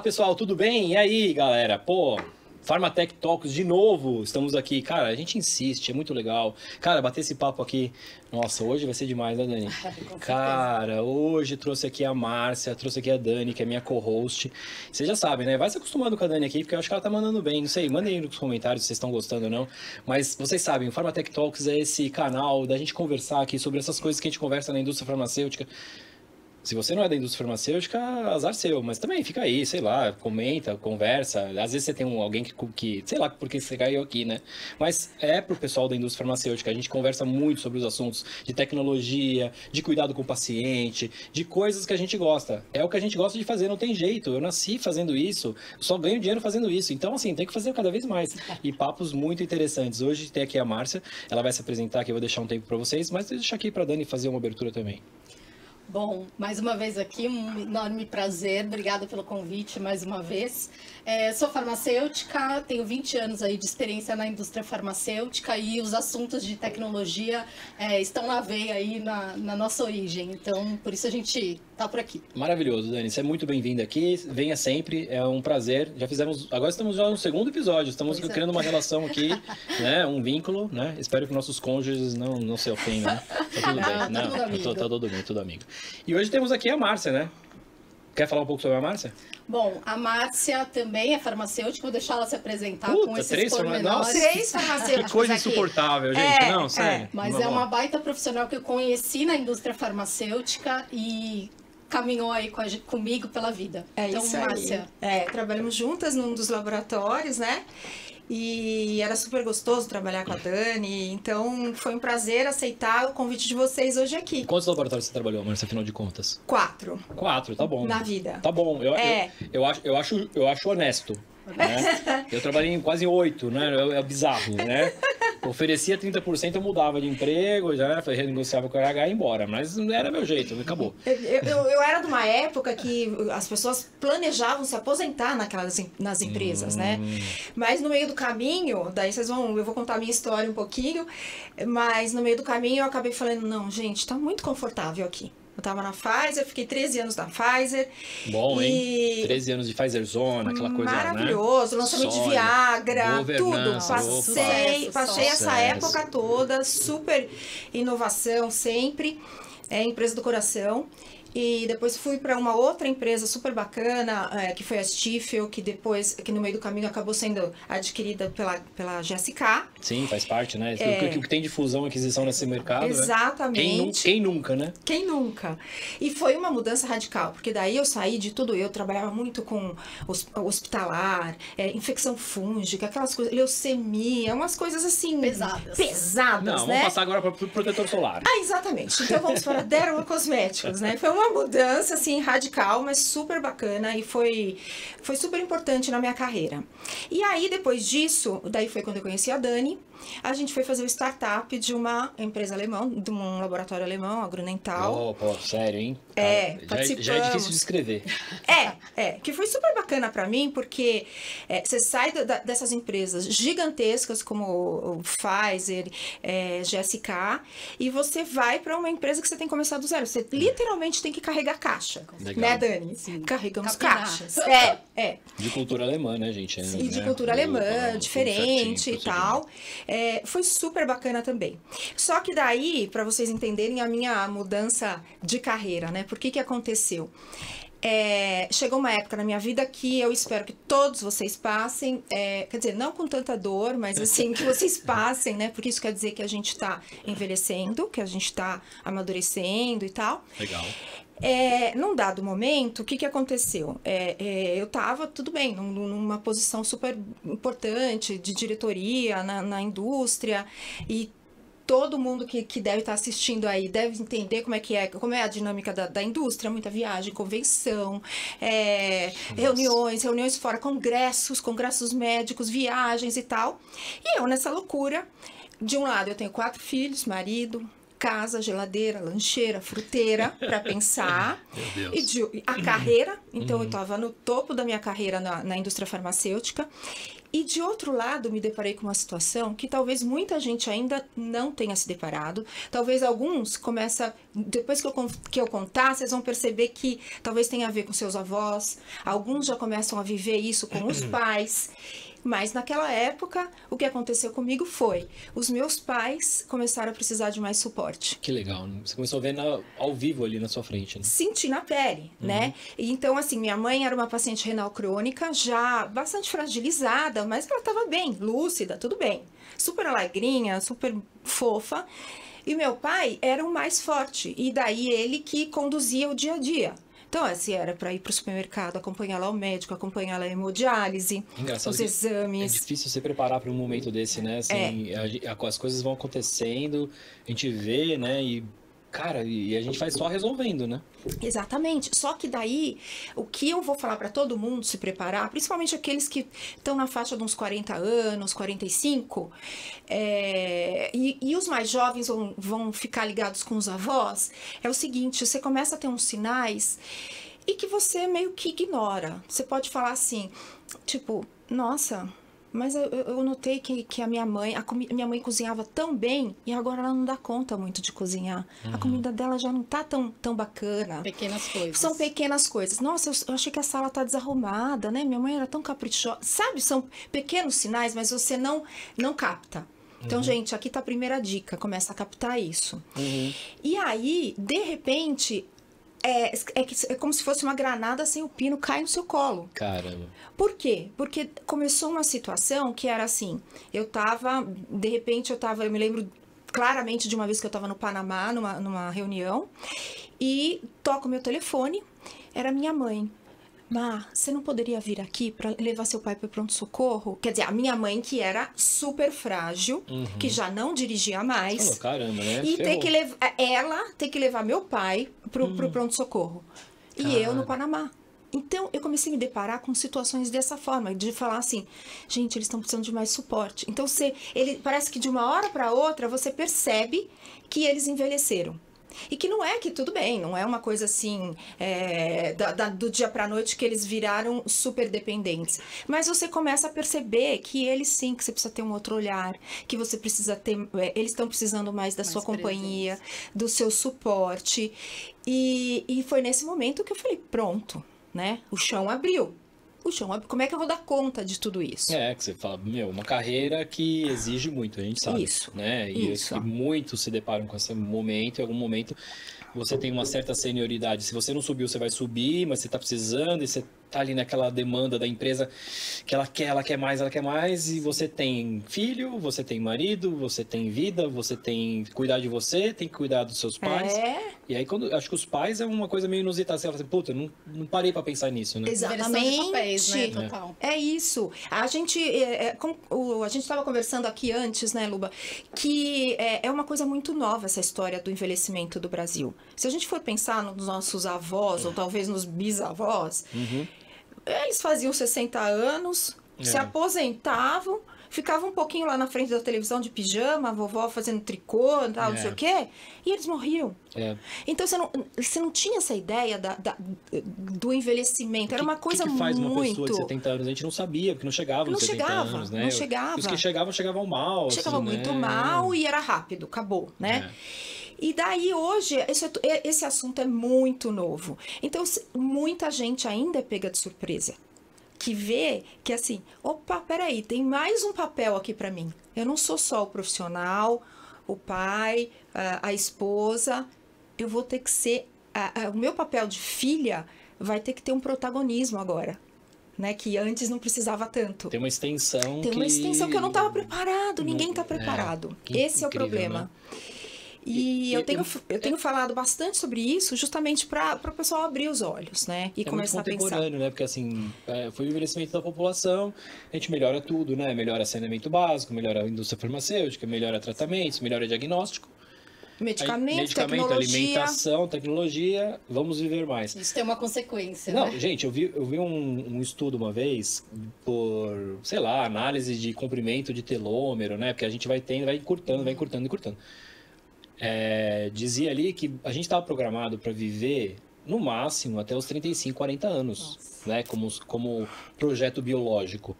Fala pessoal, tudo bem? E aí galera? Pô, Pharmatech Talks de novo, estamos aqui. Cara, a gente insiste, é muito legal. Cara, bater esse papo aqui, nossa, hoje vai ser demais, né, Dani? Cara, hoje trouxe aqui a Márcia, trouxe aqui a Dani, que é minha co-host. Vocês já sabem, né? Vai se acostumando com a Dani aqui, porque eu acho que ela tá mandando bem. Não sei, mandem aí nos comentários se vocês estão gostando ou não. Mas vocês sabem, o Pharmatech Talks é esse canal da gente conversar aqui sobre essas coisas que a gente conversa na indústria farmacêutica. Se você não é da indústria farmacêutica, azar seu, mas também fica aí, sei lá, comenta, conversa. Às vezes você tem alguém que sei lá porque você caiu aqui, né? Mas é pro pessoal da indústria farmacêutica, a gente conversa muito sobre os assuntos de tecnologia, de cuidado com o paciente, de coisas que a gente gosta. É o que a gente gosta de fazer, não tem jeito. Eu nasci fazendo isso, só ganho dinheiro fazendo isso. Então, assim, tem que fazer cada vez mais. E papos muito interessantes. Hoje tem aqui a Márcia, ela vai se apresentar aqui, eu vou deixar um tempo para vocês, mas deixa aqui pra Dani fazer uma abertura também. Bom, mais uma vez aqui, um enorme prazer, obrigada pelo convite mais uma vez. Sou farmacêutica, tenho 20 anos aí de experiência na indústria farmacêutica e os assuntos de tecnologia estão na veia aí na nossa origem, então por isso a gente tá por aqui. Maravilhoso, Dani, você é muito bem-vinda aqui, venha sempre, é um prazer. Agora estamos já no segundo episódio, estamos criando uma relação aqui, né, um vínculo, né, espero que nossos cônjuges não se ofendam, né? Tá tudo bem, tá tudo bem, tudo amigo. E hoje temos aqui a Márcia, né? Quer falar um pouco sobre a Márcia? Bom, a Márcia também é farmacêutica, vou deixar ela se apresentar com esses três pormenores. Três farmacêuticos. Que coisa insuportável, gente. Não, sério. Mas é uma baita profissional que eu conheci na indústria farmacêutica e caminhou aí comigo pela vida. Então, isso Márcia. Trabalhamos juntas num dos laboratórios, né? E era super gostoso trabalhar com a Dani, então foi um prazer aceitar o convite de vocês hoje aqui. Quantos laboratórios você trabalhou, Márcia, afinal de contas? 4. 4, tá bom. Na vida. Tá bom, eu acho honesto. Né? Eu trabalhei em quase 8, né? É bizarro, né? Oferecia 30%, eu mudava de emprego, já renegociava com o RH e ia embora. Mas não era meu jeito, acabou. Eu era de uma época que as pessoas planejavam se aposentar nas empresas, né? Mas no meio do caminho, daí eu vou contar a minha história um pouquinho, mas no meio do caminho eu acabei falando, não, gente, tá muito confortável aqui. Eu tava na Pfizer, fiquei 13 anos na Pfizer. Bom, hein? 13 anos de Pfizer Zona, aquela coisa, maravilhoso, né? Lançamento de Viagra, tudo. Passei essa época toda, super inovação sempre, empresa do coração. E depois fui para uma outra empresa super bacana, que foi a Stiefel, que no meio do caminho acabou sendo adquirida pela GSK. Sim, faz parte, né? O que tem de fusão e aquisição nesse mercado, exatamente. Né? Quem nunca, né? Quem nunca? E foi uma mudança radical, porque daí eu saí de tudo, eu trabalhava muito com hospitalar, infecção fúngica, aquelas coisas, leucemia, umas coisas assim... Pesadas, Não, vamos passar agora para o protetor solar. Exatamente. Então vamos para dermocosméticos, né? Foi uma mudança, assim, radical, mas super bacana e foi super importante na minha carreira. E aí, depois disso, daí foi quando eu conheci a Dani, a gente foi fazer o startup de uma empresa alemã, de um laboratório alemão, a Grunenthal. Pô, sério, hein? Participamos. Já é difícil de escrever. Que foi super bacana pra mim, porque você sai dessas empresas gigantescas como o Pfizer, GSK, e você vai pra uma empresa que você tem que começar do zero. Você literalmente tem que carregar caixa. Legal. Né, Dani? Sim. Carregamos caixas. De cultura alemã, né, gente? E de cultura alemã, diferente e tal. Foi super bacana também. Só que daí, para vocês entenderem a minha mudança de carreira, né? Por que aconteceu? Chegou uma época na minha vida que eu espero que todos vocês passem, quer dizer, não com tanta dor, mas assim, que vocês passem, né? Porque isso quer dizer que a gente tá envelhecendo, que a gente tá amadurecendo e tal. Legal. Num dado momento, o que aconteceu? Eu estava, tudo bem, numa posição super importante de diretoria na indústria e todo mundo que deve estar assistindo aí deve entender como é a dinâmica da indústria, muita viagem, convenção, reuniões fora, congressos médicos, viagens e tal. E eu nessa loucura, de um lado eu tenho 4 filhos, marido, casa, geladeira, lancheira, fruteira para pensar. Meu Deus. E a carreira, então eu estava no topo da minha carreira na indústria farmacêutica. E de outro lado, me deparei com uma situação que talvez muita gente ainda não tenha se deparado. Talvez alguns começam, depois que eu contar, vocês vão perceber que talvez tenha a ver com seus avós. Alguns já começam a viver isso com os pais. Mas naquela época, o que aconteceu comigo foi, os meus pais começaram a precisar de mais suporte. Que legal, né? Você começou a ver ao vivo ali na sua frente, né? Senti na pele, né? E então, assim, minha mãe era uma paciente renal crônica, já bastante fragilizada, mas ela estava bem, lúcida, tudo bem. Super alegrinha, super fofa. E meu pai era o mais forte, e daí ele que conduzia o dia a dia. Então, assim, era para ir para o supermercado, acompanhar lá o médico, acompanhar lá a hemodiálise, os exames. É difícil se preparar para um momento desse, né? Assim, as coisas vão acontecendo, a gente vê, né? E, cara, e a gente vai só resolvendo, né? Exatamente. Só que daí, o que eu vou falar para todo mundo se preparar, principalmente aqueles que estão na faixa de uns 40 anos, 45, e os mais jovens vão ficar ligados com os avós, é o seguinte, você começa a ter uns sinais e que você meio que ignora. Você pode falar assim, tipo, nossa... Mas eu notei que a minha mãe cozinhava tão bem e agora ela não dá conta muito de cozinhar. A comida dela já não tá tão bacana. Pequenas coisas. São pequenas coisas. Nossa, eu achei que a sala tá desarrumada, né? Minha mãe era tão caprichosa. Sabe, são pequenos sinais, mas você não capta. Então, gente, aqui tá a primeira dica. Começa a captar isso. E aí, de repente... É como se fosse uma granada sem o pino, cai no seu colo. Caramba. Por quê? Porque começou uma situação que era assim, eu me lembro claramente de uma vez que eu estava no Panamá, numa reunião, e toco meu telefone, era minha mãe. Má, você não poderia vir aqui para levar seu pai para o pronto-socorro? Quer dizer, a minha mãe, que era super frágil, que já não dirigia mais. Oh, caramba, né? E ter que levar meu pai pro pronto-socorro. E eu no Panamá. Então, eu comecei a me deparar com situações dessa forma, de falar assim, gente, eles estão precisando de mais suporte. Então, parece que de uma hora para outra, você percebe que eles envelheceram. E que não é que tudo bem, não é uma coisa assim, do dia pra noite que eles viraram super dependentes. Mas você começa a perceber que eles sim, que você precisa ter um outro olhar, que você precisa ter, eles estão precisando mais da sua companhia, do seu suporte. E foi nesse momento que eu falei, pronto, né? O chão abriu. Como é que eu vou dar conta de tudo isso? Que você fala, uma carreira que exige muito, a gente sabe. Isso. Né? E muitos se deparam com esse momento, em algum momento você tem uma certa senioridade. Se você não subiu, você vai subir, mas você está precisando e você tá ali naquela demanda da empresa que ela quer mais, e você tem filho, você tem marido, você tem vida, você tem que cuidar de você, tem que cuidar dos seus pais. E aí, acho que os pais é uma coisa meio inusitada. Você fala assim, puta, não parei pra pensar nisso, né? Exatamente. De papéis, né? Total. É isso. A gente estava conversando aqui antes, né, Luba, que é uma coisa muito nova essa história do envelhecimento do Brasil. Se a gente for pensar nos nossos avós, ou talvez nos bisavós, eles faziam 60 anos, se aposentavam, ficavam um pouquinho lá na frente da televisão de pijama, a vovó fazendo tricô, tal, não sei o quê, e eles morriam. Então você não tinha essa ideia do envelhecimento, era uma coisa muito... O que faz uma pessoa de 70 anos? A gente não sabia, porque não chegava nos 70 anos, né? Não chegava. Os que chegavam mal. Chegavam assim, muito né? mal e era rápido, acabou, né? E daí hoje, esse assunto é muito novo. Então, muita gente ainda é pega de surpresa. Que vê que assim, opa, peraí, tem mais um papel aqui para mim. Eu não sou só o profissional, o pai, a esposa. Eu vou ter que ser... o meu papel de filha vai ter que ter um protagonismo agora. Né, que antes não precisava tanto. Tem uma extensão que eu não estava preparado. Ninguém está preparado. Esse é o problema. Né? E eu tenho falado bastante sobre isso justamente para o pessoal abrir os olhos, né? E começar a pensar. É muito contemporâneo, né? Porque assim, foi o envelhecimento da população, a gente melhora tudo, né? Melhora saneamento básico, melhora a indústria farmacêutica, melhora tratamentos, melhora diagnóstico. Medicamento, tecnologia. Alimentação, tecnologia, vamos viver mais. Isso tem uma consequência, Não, né? gente, eu vi um estudo uma vez por, sei lá, análise de comprimento de telômero, né? Porque a gente vai encurtando. Dizia ali que a gente estava programado para viver no máximo até os 35, 40 anos, né? Como projeto biológico.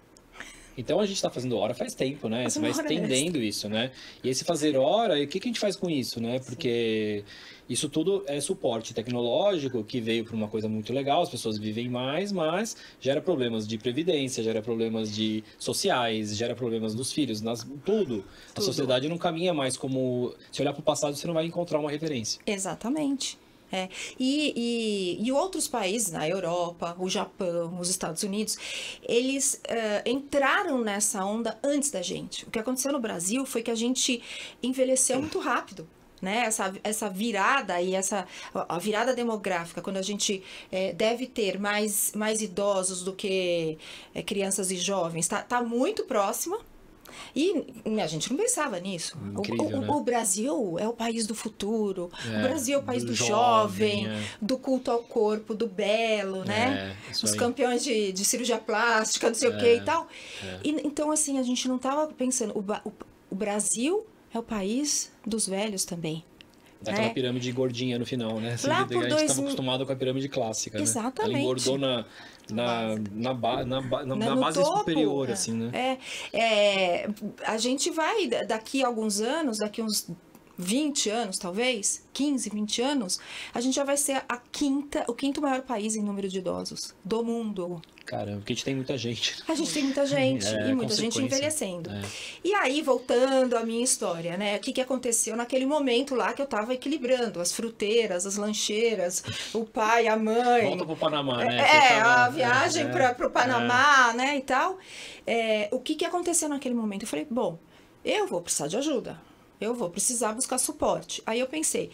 Então a gente está fazendo hora faz tempo, né? Você vai hora estendendo isso, né? E esse fazer hora, e o que a gente faz com isso, né? Porque isso tudo é suporte tecnológico que veio para uma coisa muito legal, as pessoas vivem mais, mas gera problemas de previdência, gera problemas de sociais, gera problemas dos filhos, tudo. A sociedade não caminha mais como... Se olhar para o passado, você não vai encontrar uma referência. Exatamente. E outros países, na Europa, o Japão, os Estados Unidos, eles entraram nessa onda antes da gente. O que aconteceu no Brasil foi que a gente envelheceu muito rápido. Né? Essa virada e a virada demográfica, quando a gente deve ter mais idosos do que crianças e jovens, tá muito próxima. E a gente não pensava nisso. Incrível, né? O Brasil é o país do futuro. O Brasil é o país do jovem, jovem, do culto ao corpo, do belo, né? Os campeões de cirurgia plástica, não sei o que e tal. Então, assim, a gente não estava pensando... O Brasil é o país dos velhos também. Daquela pirâmide gordinha no final, né? Lá a gente estava acostumado com a pirâmide clássica, Exatamente. Né? Ela engordou na base topo, superior, assim, né? A gente vai, daqui a alguns anos, daqui uns 20 anos, talvez, 15, 20 anos, a gente já vai ser o quinto maior país em número de idosos do mundo. Caramba, porque a gente tem muita gente. A gente tem muita gente e muita gente envelhecendo. E aí, voltando à minha história, né? O que aconteceu naquele momento lá que eu tava equilibrando as fruteiras, as lancheiras, o pai, a mãe. Volta pro Panamá, né? A viagem pro Panamá, né? E tal. O que aconteceu naquele momento? Eu falei, bom, eu vou precisar de ajuda. Eu vou precisar buscar suporte. Aí eu pensei,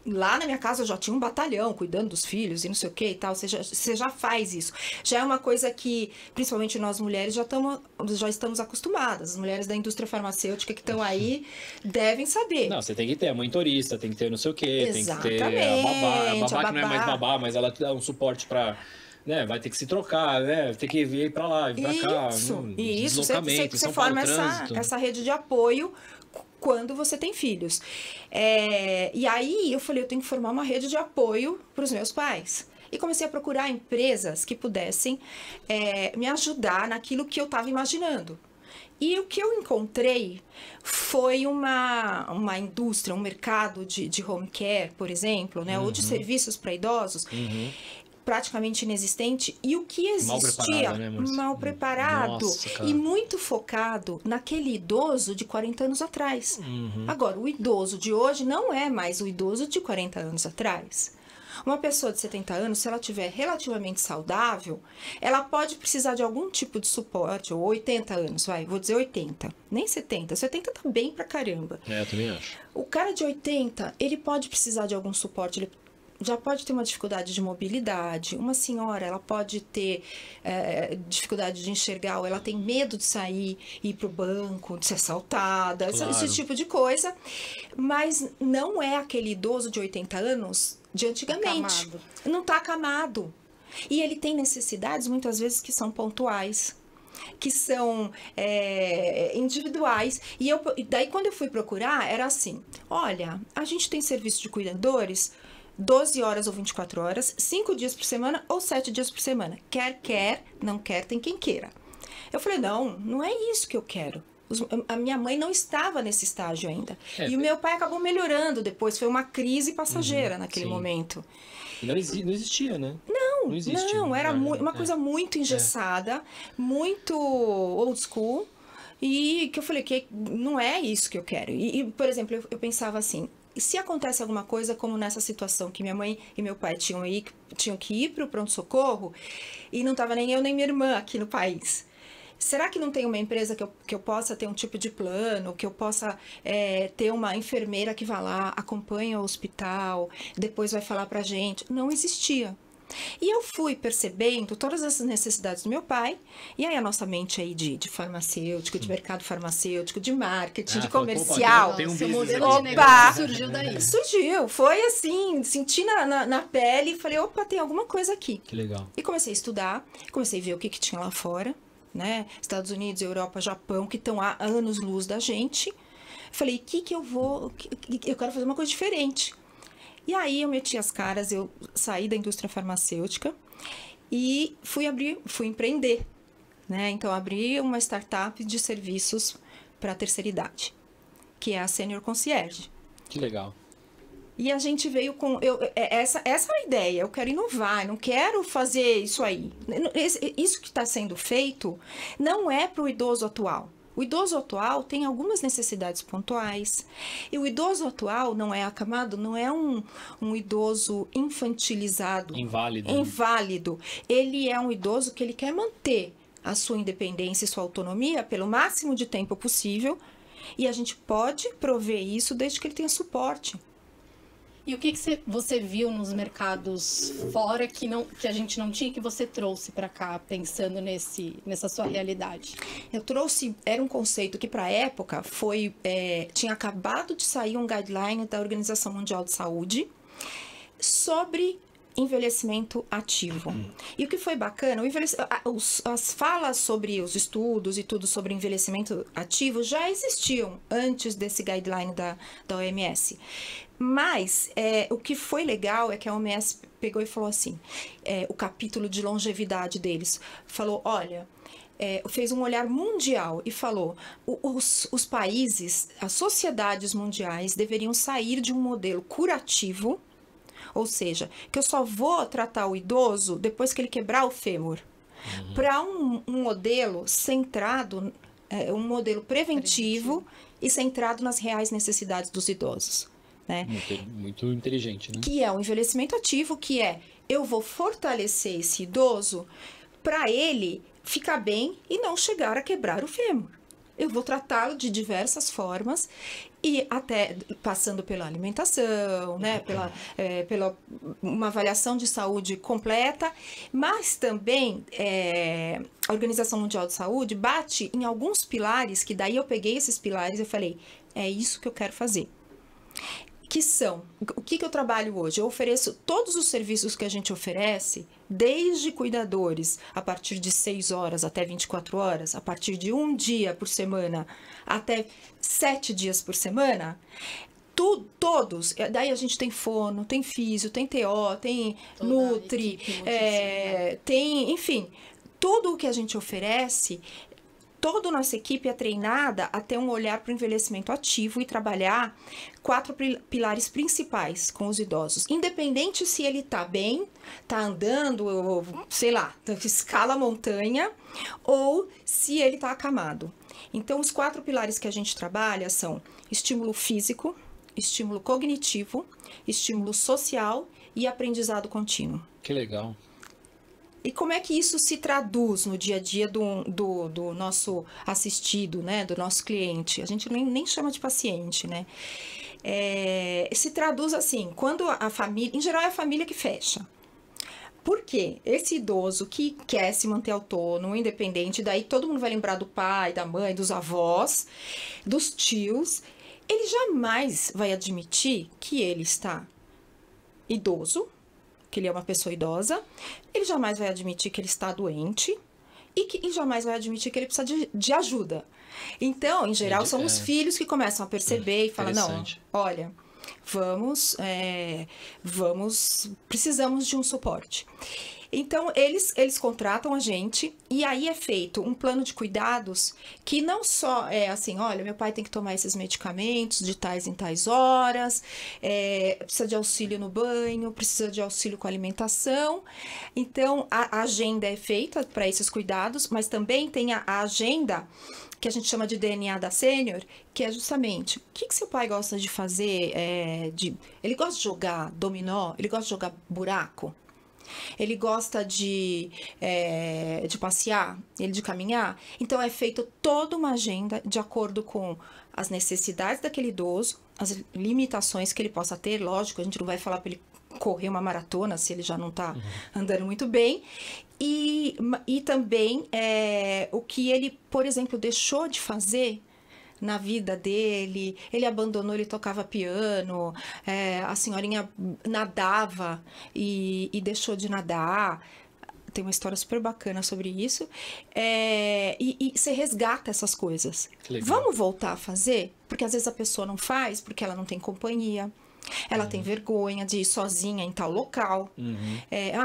lá na minha casa eu já tinha um batalhão cuidando dos filhos e não sei o que e tal. Você já faz isso. Já é uma coisa que, principalmente nós mulheres, já estamos acostumadas. As mulheres da indústria farmacêutica que estão aí devem saber. Não, você tem que ter a mentorista, tem que ter não sei o que, tem que ter a babá. A babá que não é mais babá, mas ela dá um suporte para... Né, vai ter que se trocar, né? Tem que ir para lá, ir para cá. Isso. Você forma essa rede de apoio quando você tem filhos. E aí eu falei, eu tenho que formar uma rede de apoio para os meus pais. E comecei a procurar empresas que pudessem me ajudar naquilo que eu estava imaginando. E o que eu encontrei foi uma indústria, um mercado de home care, por exemplo, né? Ou de serviços para idosos, praticamente inexistente, e o que existia mal preparado e muito focado naquele idoso de 40 anos atrás. Agora, o idoso de hoje não é mais o idoso de 40 anos atrás. Uma pessoa de 70 anos, se ela estiver relativamente saudável, ela pode precisar de algum tipo de suporte, ou 80 anos, vou dizer 80, nem 70, 70 tá bem pra caramba. Eu também acho. O cara de 80, ele pode precisar de algum suporte, ele já pode ter uma dificuldade de mobilidade. Uma senhora, ela pode ter dificuldade de enxergar, ou ela tem medo de sair, ir para o banco, de ser assaltada, esse tipo de coisa. Mas não é aquele idoso de 80 anos de antigamente. Não está acamado. E ele tem necessidades, muitas vezes, que são pontuais, que são individuais. E daí, quando eu fui procurar, era assim, olha, a gente tem serviço de cuidadores 12 horas ou 24 horas, 5 dias por semana ou 7 dias por semana. Quer, não quer, tem quem queira. Eu falei, não é isso que eu quero. A minha mãe não estava nesse estágio ainda. E o meu pai acabou melhorando depois. Foi uma crise passageira naquele momento. Não existia, né? Não existia. Não, era uma coisa muito engessada, muito old school. E que eu falei que não é isso que eu quero. E por exemplo, eu pensava assim, se acontece alguma coisa como nessa situação que minha mãe e meu pai tinham que ir para o pronto-socorro e não estava nem eu nem minha irmã aqui no país. Será que não tem uma empresa que eu possa ter um tipo de plano, que eu possa ter uma enfermeira que vá lá, acompanha o hospital, depois vai falar pra gente? Não existia. E eu fui percebendo todas essas necessidades do meu pai, e aí a nossa mente aí de farmacêutico, de mercado farmacêutico, de marketing, de comercial. Tem um modelo de negócio surgiu daí. Surgiu, foi assim, senti na pele e falei, opa, tem alguma coisa aqui. Que legal. E comecei a estudar, comecei a ver o que tinha lá fora, né? Estados Unidos, Europa, Japão, que estão há anos-luz da gente. Falei, eu quero fazer uma coisa diferente. E aí eu meti as caras, eu saí da indústria farmacêutica e fui empreender, né? Então, abri uma startup de serviços para a terceira idade, que é a Senior Concierge. Que legal. E a gente veio com... essa é a ideia, eu quero inovar, não quero fazer isso aí. Isso que está sendo feito não é para o idoso atual. O idoso atual tem algumas necessidades pontuais. E o idoso atual não é acamado, não é um idoso infantilizado. Inválido. Inválido. Ele é um idoso que ele quer manter a sua independência e sua autonomia pelo máximo de tempo possível. E a gente pode prover isso desde que ele tenha suporte. E o que você viu nos mercados fora que a gente não tinha, que você trouxe para cá, pensando nessa sua realidade? Eu trouxe, era um conceito que para a época tinha acabado de sair um guideline da Organização Mundial de Saúde sobre envelhecimento ativo. E o que foi bacana, as falas sobre os estudos e tudo sobre envelhecimento ativo já existiam antes desse guideline da OMS. Mas o que foi legal é que a OMS pegou e falou assim, o capítulo de longevidade deles, falou, olha, fez um olhar mundial e falou, os países, as sociedades mundiais deveriam sair de um modelo curativo, ou seja, que eu só vou tratar o idoso depois que ele quebrar o fêmur, para um modelo centrado, um modelo preventivo e centrado nas reais necessidades dos idosos. Né? Muito inteligente, né? Que é o envelhecimento ativo, que é eu vou fortalecer esse idoso para ele ficar bem e não chegar a quebrar o fêmur. Eu vou tratá-lo de diversas formas e até passando pela alimentação, né? pela uma avaliação de saúde completa, mas também a Organização Mundial de Saúde bate em alguns pilares, que daí eu peguei esses pilares e falei, é isso que eu quero fazer. Que são, o que eu trabalho hoje? Eu ofereço todos os serviços que a gente oferece, desde cuidadores, a partir de 6 horas até 24 horas, a partir de 1 dia por semana até 7 dias por semana, todos, daí a gente tem fono, tem físio, tem TO, tem nutri, tem, enfim, tudo o que a gente oferece. Toda a nossa equipe é treinada a ter um olhar para o envelhecimento ativo e trabalhar 4 pilares principais com os idosos. Independente se ele está bem, está andando, ou, sei lá, escala a montanha, ou se ele está acamado. Então, os 4 pilares que a gente trabalha são estímulo físico, estímulo cognitivo, estímulo social e aprendizado contínuo. Que legal. E como é que isso se traduz no dia a dia do nosso assistido, né? Do nosso cliente? A gente nem chama de paciente, né? Se traduz assim, quando a família... Em geral, é a família que fecha. Por quê? Esse idoso que quer se manter autônomo, independente, daí todo mundo vai lembrar do pai, da mãe, dos avós, dos tios. Ele jamais vai admitir que ele está idoso, que ele é uma pessoa idosa, ele jamais vai admitir que ele está doente e jamais vai admitir que ele precisa de ajuda. Então, em geral, são os filhos que começam a perceber e falam, não, olha, precisamos de um suporte. Então, eles contratam a gente e aí é feito um plano de cuidados que não só é assim, olha, meu pai tem que tomar esses medicamentos de tais em tais horas, precisa de auxílio no banho, precisa de auxílio com a alimentação. Então, a agenda é feita para esses cuidados, mas também tem a agenda que a gente chama de DNA da Sênior, que é justamente o que seu pai gosta de fazer. Ele gosta de jogar dominó, ele gosta de jogar buraco. Ele gosta de passear, de caminhar. Então, é feita toda uma agenda de acordo com as necessidades daquele idoso, as limitações que ele possa ter. Lógico, a gente não vai falar para ele correr uma maratona se ele já não está andando muito bem. E também o que ele, por exemplo, deixou de fazer na vida dele. Ele abandonou, ele tocava piano, a senhorinha nadava e deixou de nadar. Tem uma história super bacana sobre isso. E você resgata essas coisas. Vamos voltar a fazer? Porque às vezes a pessoa não faz, porque ela não tem companhia. Ela tem vergonha de ir sozinha em tal local.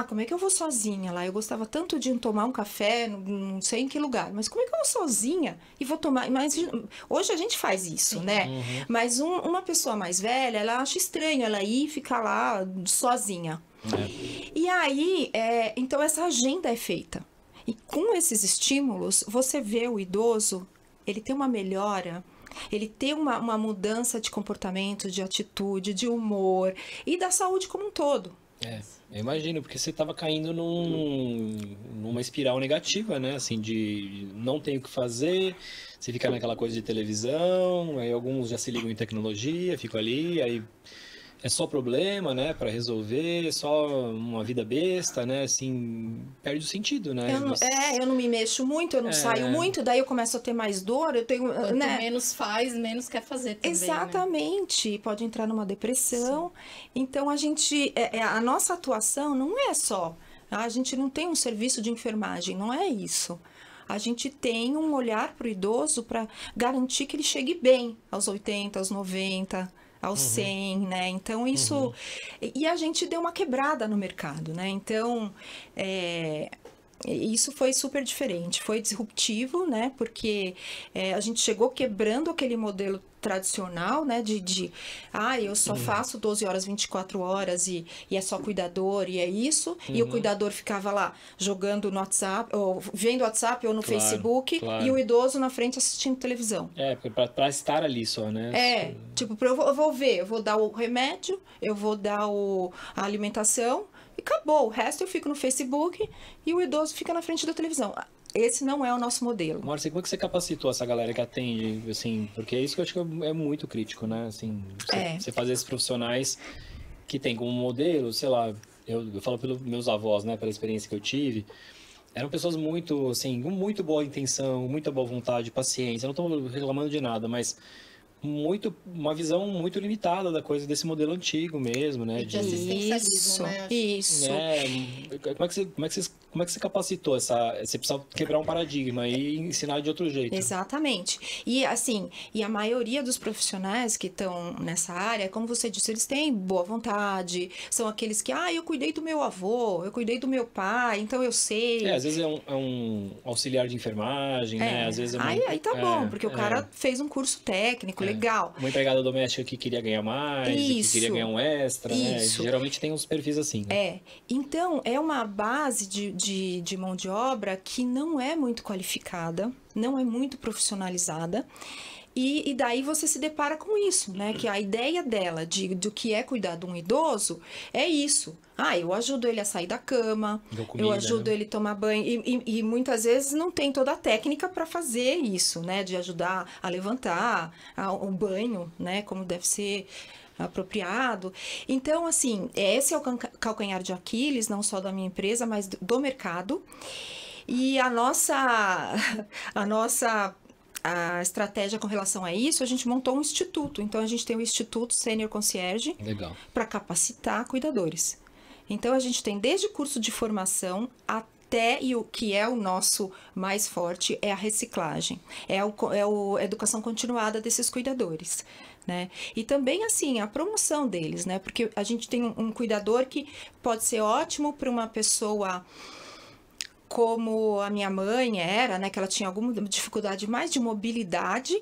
Como é que eu vou sozinha lá? Eu gostava tanto de tomar um café, não sei em que lugar, mas como é que eu vou sozinha e vou tomar? Mas hoje a gente faz isso, né? Mas uma pessoa mais velha, ela acha estranho ela ir e ficar lá sozinha. E aí, então essa agenda é feita. E com esses estímulos, você vê o idoso, ele tem uma melhora. Ele tem uma mudança de comportamento, de atitude, de humor e da saúde como um todo. Eu imagino, porque você estava caindo numa espiral negativa, né? Assim, de não tenho o que fazer, você fica naquela coisa de televisão, aí alguns já se ligam em tecnologia, ficam ali, aí é só problema, né, para resolver, só uma vida besta, né, assim, perde o sentido, né? Eu não me mexo muito, eu não saio muito, daí eu começo a ter mais dor, eu tenho... Quanto menos faz, menos quer fazer também, exatamente, né? Pode entrar numa depressão. Sim. Então, a nossa atuação não é só... A gente não tem um serviço de enfermagem, não é isso. A gente tem um olhar para o idoso para garantir que ele chegue bem aos 80, aos 90... aos 100, né? Então, isso... E a gente deu uma quebrada no mercado, né? Então, isso foi super diferente. Foi disruptivo, né? Porque a gente chegou quebrando aquele modelo tradicional, né? Eu só faço 12 horas, 24 horas e é só cuidador e é isso. E o cuidador ficava lá jogando no WhatsApp, ou vendo WhatsApp ou no Facebook, e o idoso na frente assistindo televisão. Para estar ali só, né? Eu vou ver, eu vou dar o remédio, eu vou dar a alimentação e acabou. O resto eu fico no Facebook e o idoso fica na frente da televisão. Esse não é o nosso modelo. Márcia, como é que você capacitou essa galera que atende, assim, porque é isso que eu acho que é muito crítico, né? Assim, você fazer esses profissionais que tem como modelo, sei lá, eu falo pelos meus avós, né, pela experiência que eu tive, eram pessoas muito, assim, com muito boa intenção, muita boa vontade, paciência, eu não estou reclamando de nada, mas uma visão muito limitada da coisa desse modelo antigo mesmo, né? De assistencialismo, né? Isso. Como é que você capacitou você precisa quebrar um paradigma e ensinar de outro jeito. Exatamente. E assim, a maioria dos profissionais que estão nessa área, como você disse, eles têm boa vontade, são aqueles que, eu cuidei do meu avô, eu cuidei do meu pai, então eu sei. Às vezes é um auxiliar de enfermagem, né? Às vezes aí tá bom, porque o cara fez um curso técnico, legal. Uma empregada doméstica que queria ganhar mais, que queria ganhar um extra, né? Geralmente tem uns perfis assim. Né? Então, é uma base de mão de obra que não é muito qualificada, não é muito profissionalizada. E daí você se depara com isso, né? Que a ideia dela do que é cuidar de um idoso é isso. Eu ajudo ele a sair da cama, eu ajudo ele a tomar banho. E muitas vezes não tem toda a técnica para fazer isso, né? De ajudar a levantar o banho, né? Como deve ser apropriado. Então, assim, esse é o calcanhar de Aquiles, não só da minha empresa, mas do mercado. E a estratégia com relação a isso, a gente montou um instituto. Então, a gente tem o Instituto Sênior Concierge para capacitar cuidadores. Então, a gente tem desde curso de formação até, e o que é o nosso mais forte, é a reciclagem. É a educação continuada desses cuidadores. Né? E também, assim, a promoção deles, né? Porque a gente tem um cuidador que pode ser ótimo para uma pessoa como a minha mãe era, né? Que ela tinha alguma dificuldade mais de mobilidade,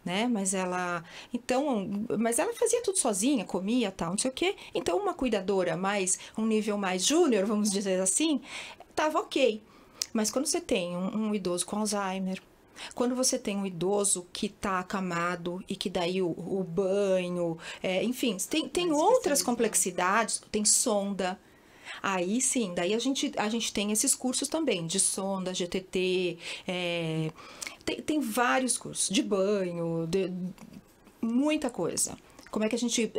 né? Mas ela fazia tudo sozinha, comia, tal, não sei o quê. Então, uma cuidadora um nível mais júnior, vamos dizer assim, tava ok. Mas quando você tem um idoso com Alzheimer, quando você tem um idoso que está acamado e que daí o banho, enfim, tem outras complexidades, tem sonda. Aí sim, daí a gente tem esses cursos também, de sonda, GTT, tem vários cursos, de banho, muita coisa. Como é que a gente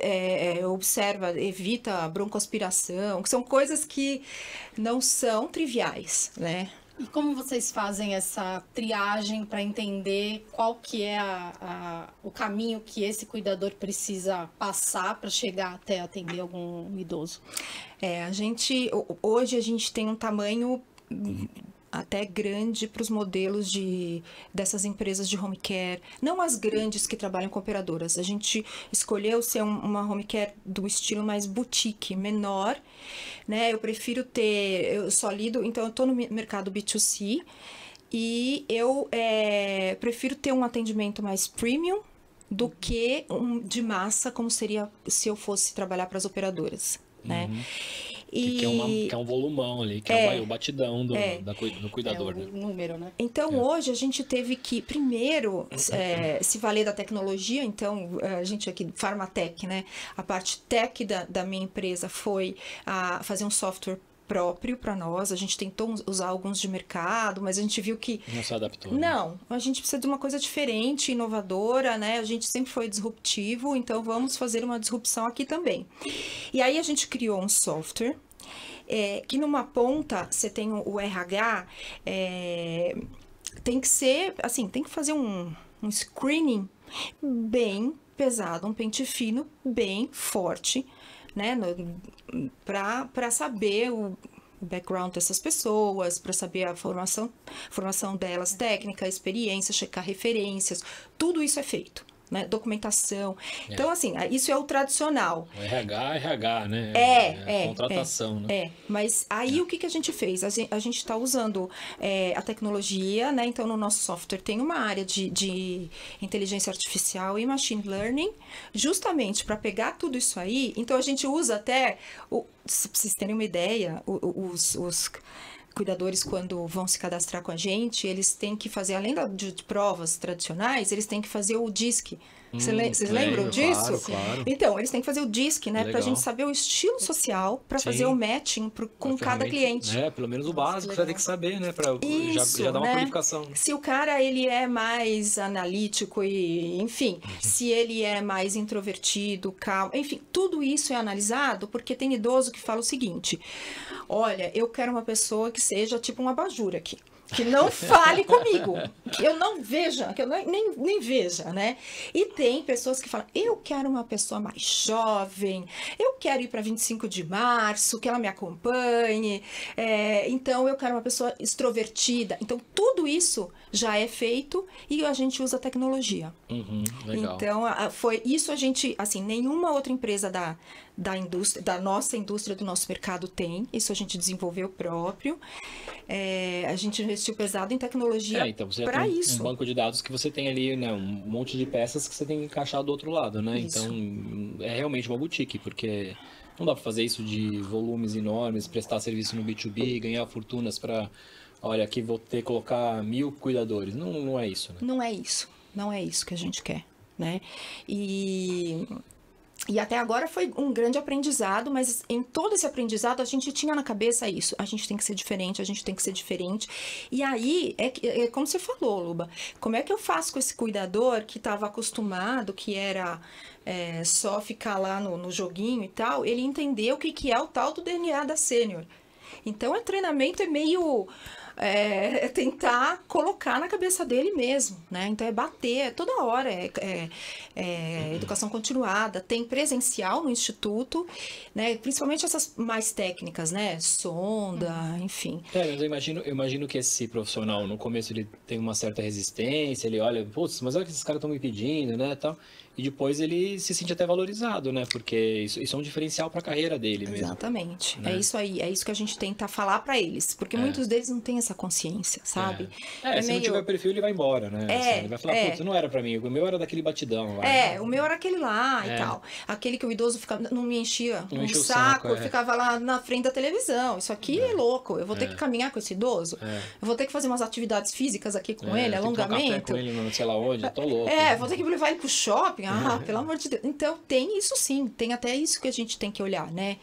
observa, evita a broncoaspiração, que são coisas que não são triviais, né? E como vocês fazem essa triagem para entender qual que é o caminho que esse cuidador precisa passar para chegar até atender algum idoso? Hoje a gente tem um tamanho até grande para os modelos dessas empresas de home care, não as grandes que trabalham com operadoras. A gente escolheu ser uma home care do estilo mais boutique, menor, né? Eu prefiro eu só lido, então eu estou no mercado B2C e eu prefiro ter um atendimento mais premium do que de massa, como seria se eu fosse trabalhar para as operadoras, né? Que é um volumão ali, que é o batidão do cuidador. É o número, né? Então, hoje a gente teve que, primeiro, se valer da tecnologia. Então, a gente aqui, Pharmatech, né? A parte tech da minha empresa foi fazer um software próprio para nós. A gente tentou usar alguns de mercado, mas a gente viu que... Não se adaptou. Não, a gente precisa de uma coisa diferente, inovadora, né? A gente sempre foi disruptivo, então vamos fazer uma disrupção aqui também. E aí a gente criou um software que numa ponta você tem o RH, tem que ser, assim, tem que fazer um screening bem pesado, um pente fino bem forte, né, para saber o background dessas pessoas, para saber a formação delas, técnica, experiência, checar referências, tudo isso é feito, né, documentação. Então, assim, isso é o tradicional. O RH, né? Contratação, né? Mas aí o que a gente fez? A gente está usando a tecnologia, né? Então, no nosso software tem uma área de inteligência artificial e machine learning, justamente para pegar tudo isso aí. Então, a gente usa até, se vocês terem uma ideia, os cuidadores, quando vão se cadastrar com a gente, eles têm que fazer, além de provas tradicionais, eles têm que fazer o DISC. Vocês lembram disso? Claro. Então, eles têm que fazer o DISC, né? Pra gente saber o estilo social, para fazer o matching com cada cliente. Pelo menos o básico você tem que saber, né? Pra já dar uma qualificação. Né? Se o cara, ele é mais analítico e, enfim, se ele é mais introvertido, calmo, enfim, tudo isso é analisado, porque tem idoso que fala o seguinte: olha, eu quero uma pessoa que seja tipo um abajur aqui. Que não fale comigo, que eu não veja, que eu nem veja, né? E tem pessoas que falam, eu quero uma pessoa mais jovem, eu quero ir para 25 de março, que ela me acompanhe, então eu quero uma pessoa extrovertida. Então, tudo isso já é feito e a gente usa tecnologia. Legal. Então, foi isso. A gente, assim, nenhuma outra empresa da indústria, da nossa indústria, do nosso mercado tem. Isso a gente desenvolveu próprio. A gente investiu pesado em tecnologia então você para tem isso. Um banco de dados que você tem ali, né, um monte de peças que você tem que encaixar do outro lado, né? Isso. Então, é realmente uma boutique, porque não dá para fazer isso de volumes enormes, prestar serviço no B2B, ganhar fortunas para... Olha, aqui vou ter que colocar 1000 cuidadores. Não é isso, né? Não é isso. Não é isso que a gente quer, né? E até agora foi um grande aprendizado, mas em todo esse aprendizado a gente tinha na cabeça isso. A gente tem que ser diferente, a gente tem que ser diferente. E aí, é como você falou, Luba, como é que eu faço com esse cuidador que estava acostumado, que era só ficar lá no joguinho e tal, ele entender o que é o tal do DNA da sênior. Então, o treinamento é meio... tentar colocar na cabeça dele mesmo, né? Então, bater toda hora, educação continuada, tem presencial no instituto, né? Principalmente essas mais técnicas, né? Sonda, enfim. Mas eu imagino que esse profissional, no começo, ele tem uma certa resistência, ele olha, putz, mas olha o que esses caras estão me pedindo, né, tal. E depois ele se sente até valorizado, né? Porque isso é um diferencial para a carreira dele mesmo. Exatamente. Né? É isso aí. É isso que a gente tenta falar para eles. Porque muitos deles não têm essa consciência, sabe? Se não tiver perfil, ele vai embora, né? Assim, ele vai falar, putz, não era para mim. O meu era daquele batidão lá. O meu era aquele lá e tal. Aquele que o idoso não me enchia o saco, eu ficava lá na frente da televisão. Isso aqui é louco. Eu vou ter que caminhar com esse idoso. Eu vou ter que fazer umas atividades físicas aqui com ele, alongamento. Tomar café com ele, não sei lá onde, eu tô louco. Vou ter que levar ele pro shopping. Pelo amor de Deus. Então, tem isso sim. Tem até isso que a gente tem que olhar, né?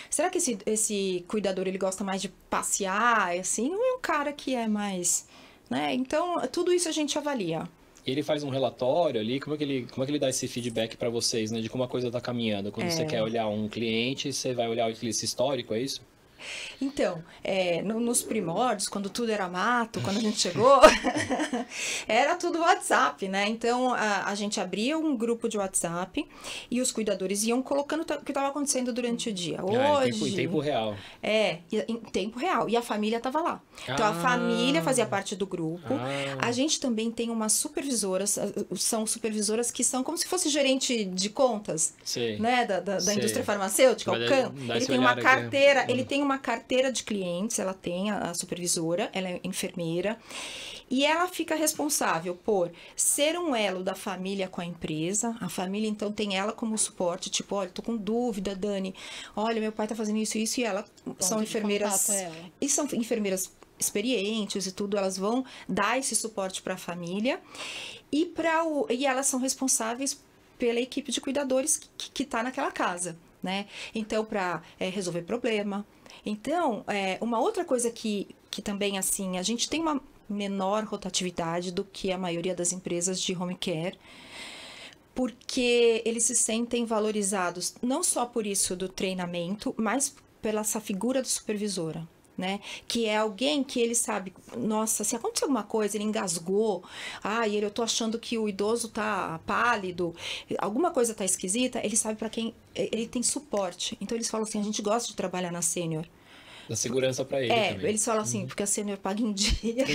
Será que esse cuidador, ele gosta mais de passear, assim? Ou é um cara que é mais... né? Então, tudo isso a gente avalia. E ele faz um relatório ali, como é que ele dá esse feedback para vocês, né? De como a coisa tá caminhando. Quando você quer olhar um cliente, você vai olhar esse histórico, é isso? Então, nos primórdios, quando tudo era mato, quando a gente chegou, era tudo WhatsApp, né? Então, a gente abria um grupo de WhatsApp e os cuidadores iam colocando o que estava acontecendo durante o dia. Hoje... Em tempo real. Em tempo real. E a família estava lá. Então, a família fazia parte do grupo. A gente também tem umas supervisoras, são supervisoras que são como se fosse gerente de contas, né? Da indústria farmacêutica, o CAM. Ele tem uma carteira, ele tem uma carteira de clientes, ela tem a supervisora, ela é enfermeira, e ela fica responsável por ser um elo da família com a empresa. A família, então, tem ela como suporte, tipo, olha, tô com dúvida, Dani, olha, meu pai tá fazendo isso, e ela são enfermeiras, e são enfermeiras experientes e tudo, elas vão dar esse suporte para a família, e elas são responsáveis pela equipe de cuidadores que tá naquela casa, né? Então, para resolver problema. Então, uma outra coisa que também, assim, a gente tem uma menor rotatividade do que a maioria das empresas de home care, porque eles se sentem valorizados, não só por isso do treinamento, mas pela essa figura de supervisora, né? Que é alguém que ele sabe, nossa, se acontecer alguma coisa, ele engasgou, eu tô achando que o idoso tá pálido, alguma coisa tá esquisita, ele sabe para quem, ele tem suporte. Então eles falam assim, a gente gosta de trabalhar na Sênior. Da segurança para ele também. Eles falam assim, porque a Sênior paga em dia.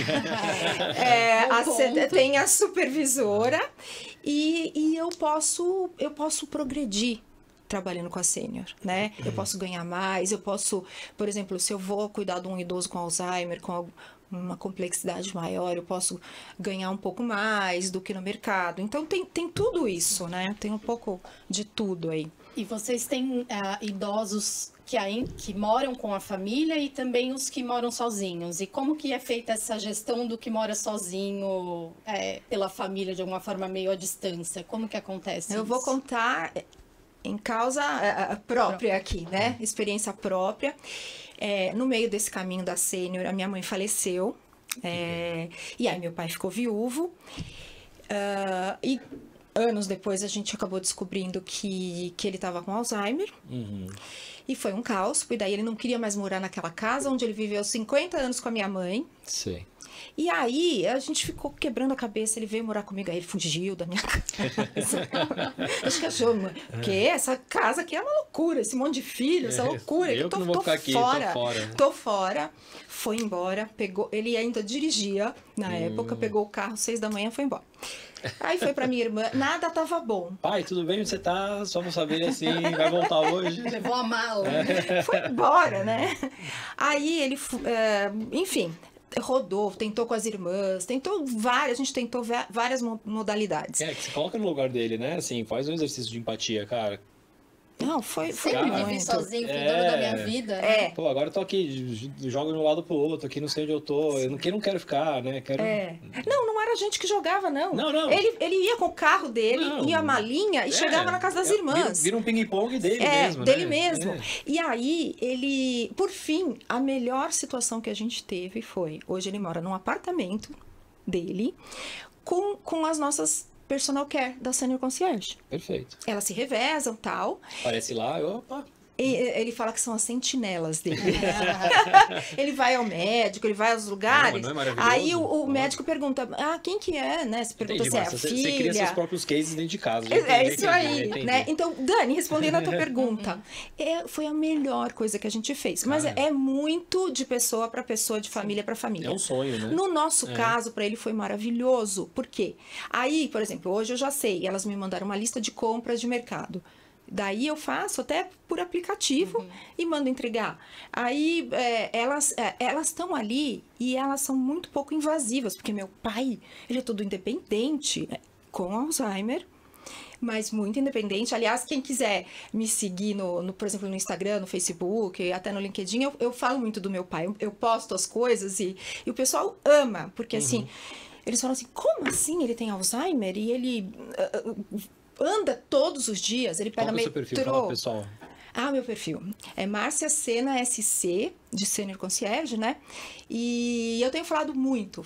Tem a supervisora e eu posso progredir trabalhando com a Sênior, né? Eu posso ganhar mais, eu posso, por exemplo, se eu vou cuidar de um idoso com Alzheimer, com uma complexidade maior, eu posso ganhar um pouco mais do que no mercado. Então, tem tudo isso, né? Tem um pouco de tudo aí. E vocês têm idosos que moram com a família e também os que moram sozinhos. E como que é feita essa gestão do que mora sozinho pela família, de alguma forma meio à distância? Como que acontece isso? Eu vou contar em causa própria aqui, né? Experiência própria. No meio desse caminho da Sênior, a minha mãe faleceu. E aí meu pai ficou viúvo. E anos depois a gente acabou descobrindo que ele estava com Alzheimer. E foi um caos, e daí ele não queria mais morar naquela casa onde ele viveu 50 anos com a minha mãe. Sim. E aí a gente ficou quebrando a cabeça, ele veio morar comigo, aí ele fugiu da minha casa. Acho que achou, porque essa casa aqui é uma loucura, esse monte de filho, essa loucura. Eu tô fora. Tô fora. Foi embora, ele ainda dirigia na época, pegou o carro 6 da manhã e foi embora. Aí foi pra minha irmã, nada tava bom. Pai, tudo bem? Onde você tá? Só pra saber assim, vai voltar hoje? Levou a mala. Foi embora, né? Aí ele, enfim, rodou, tentou com as irmãs, a gente tentou várias modalidades. Que você coloca no lugar dele, né? Assim, faz um exercício de empatia, cara. Não, foi sempre muito. vivi sozinho, cuidando da minha vida. Né? Pô, agora eu tô aqui, jogo de um lado pro outro, aqui não sei onde eu tô, eu não quero ficar, né? Não era a gente que jogava, não. Não. Ele ia com o carro dele, ia a malinha e chegava na casa das irmãs. Vira um ping-pong dele mesmo, dele mesmo. E aí, ele, por fim, a melhor situação que a gente teve foi, hoje ele mora num apartamento dele, com as nossas personal care da Sênior Concierge. Perfeito. Elas se revezam, tal. Aparece lá, opa. E ele fala que são as sentinelas dele. Ele vai ao médico, ele vai aos lugares. Não é maravilhoso? Aí o médico pergunta, quem que é, né? Você pergunta se é a filha. Você cria seus próprios cases dentro de casa. Isso aí, né? Então, Dani, respondendo a tua pergunta, foi a melhor coisa que a gente fez. Mas é muito de pessoa para pessoa, de família para família. É um sonho, né? No nosso caso, para ele foi maravilhoso. Por quê? Aí, por exemplo, hoje eu já sei, elas me mandaram uma lista de compras de mercado. Daí eu faço até por aplicativo e mando entregar. Aí elas estão ali e elas são muito pouco invasivas, porque meu pai, ele é todo independente, com Alzheimer, mas muito independente. Aliás, quem quiser me seguir, por exemplo, no Instagram, no Facebook, até no LinkedIn, eu falo muito do meu pai. Eu posto as coisas e o pessoal ama, porque assim, eles falam assim, como assim ele tem Alzheimer? E ele... anda todos os dias, ele pega metrô. Qual é o seu perfil? Fala, pessoal. Meu perfil é Márcia Sena SC, de Senior Concierge, né? E eu tenho falado muito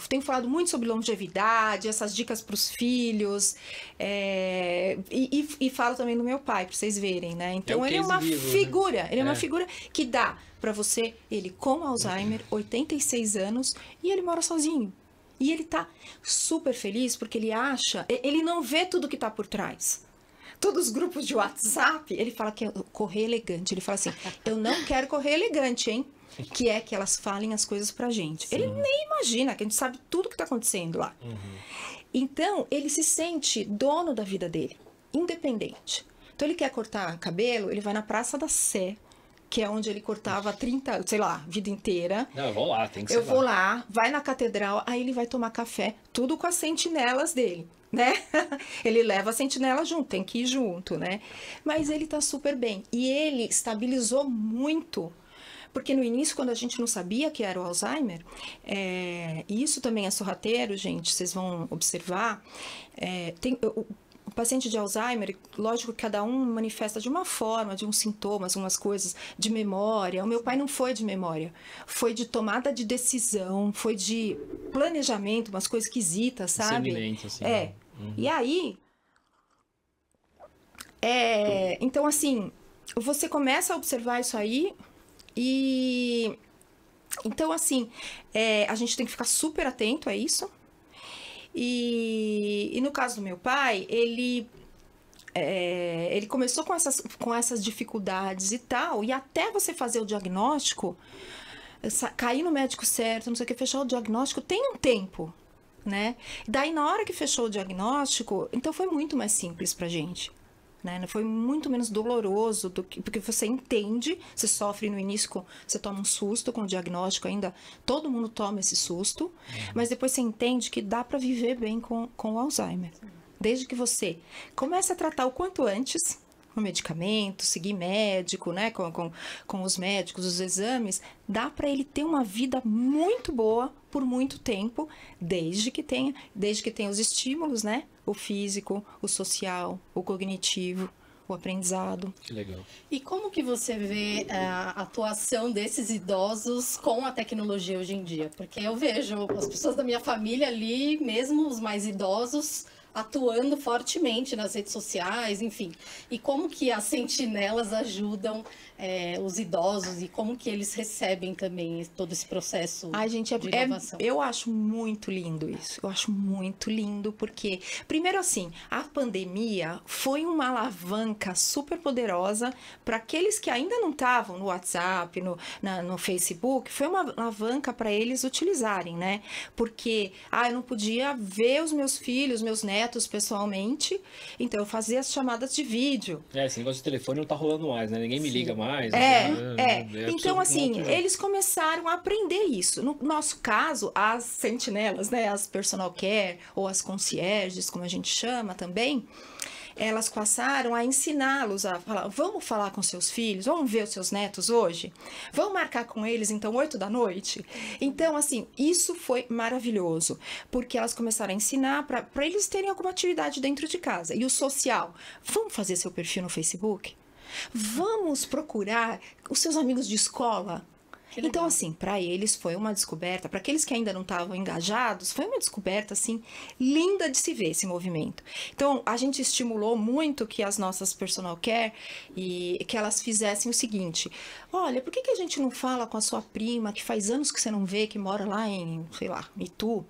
sobre longevidade, essas dicas para os filhos, e falo também do meu pai, para vocês verem, né? Então ele é uma figura, ele é uma figura que dá para você, ele com Alzheimer, 86 anos, e ele mora sozinho. E ele tá super feliz porque ele não vê tudo que tá por trás. Todos os grupos de WhatsApp, ele fala que é correr elegante. Ele fala assim, eu não quero correr elegante, hein? Que é que elas falem as coisas pra gente. Sim. Ele nem imagina que a gente sabe tudo que tá acontecendo lá. Então, ele se sente dono da vida dele, independente. Então, ele quer cortar cabelo, ele vai na Praça da Sé, que é onde ele cortava 30, sei lá, vida inteira. Não, eu vou lá, tem que ser. Eu vou lá, vai na catedral, aí ele vai tomar café, tudo com as sentinelas dele, né? Ele leva a sentinela junto, tem que ir junto, né? Mas ele tá super bem. E ele estabilizou muito. Porque no início, quando a gente não sabia que era o Alzheimer, e isso também é sorrateiro, gente, vocês vão observar, o paciente de Alzheimer, lógico que cada um manifesta de uma forma, de uns sintomas, umas coisas de memória. O meu pai não foi de memória, foi de tomada de decisão, foi de planejamento, umas coisas esquisitas, sabe? Semelhante, assim. E aí, então assim, você começa a observar isso aí e... Então assim, a gente tem que ficar super atento a isso. E no caso do meu pai, ele começou com essas dificuldades e tal, e até você fazer o diagnóstico, cair no médico certo, não sei o que, fechar o diagnóstico, tem um tempo, né? Daí, na hora que fechou o diagnóstico, então foi muito mais simples pra gente. Né? Foi muito menos doloroso porque você entende, você sofre no início, você toma um susto com o diagnóstico ainda, todo mundo toma esse susto, mas depois você entende que dá para viver bem com o Alzheimer. Desde que você comece a tratar o quanto antes, com medicamento, seguir médico, né? com os médicos, os exames, dá para ele ter uma vida muito boa por muito tempo, desde que tenha os estímulos, né? O físico, o social, o cognitivo, o aprendizado. Que legal. E como que você vê a atuação desses idosos com a tecnologia hoje em dia? Porque eu vejo as pessoas da minha família ali, mesmo os mais idosos, atuando fortemente nas redes sociais, enfim. E como que as sentinelas ajudam os idosos e como que eles recebem também todo esse processo de inovação? Eu acho muito lindo isso. Eu acho muito lindo porque, primeiro assim, a pandemia foi uma alavanca super poderosa para aqueles que ainda não estavam no WhatsApp, no Facebook, foi uma alavanca para eles utilizarem, né? Porque, eu não podia ver os meus filhos, meus netos pessoalmente, então eu fazia as chamadas de vídeo. Esse negócio de telefone não tá rolando mais, né? Ninguém me liga mais. Então, assim, eles começaram a aprender isso. No nosso caso, as sentinelas, né? As personal care ou as concierges, como a gente chama também, elas passaram a ensiná-los a falar, vamos falar com seus filhos, vamos ver os seus netos hoje? Vamos marcar com eles, então, 8 da noite? Então, assim, isso foi maravilhoso, porque elas começaram a ensinar para eles terem alguma atividade dentro de casa. E o social, vamos fazer seu perfil no Facebook? Vamos procurar os seus amigos de escola? Então, assim, para eles foi uma descoberta, para aqueles que ainda não estavam engajados, foi uma descoberta, assim, linda de se ver esse movimento. Então, a gente estimulou muito que as nossas personal care e que elas fizessem o seguinte: olha, por que a gente não fala com a sua prima, que faz anos que você não vê, que mora lá em, sei lá, Itu?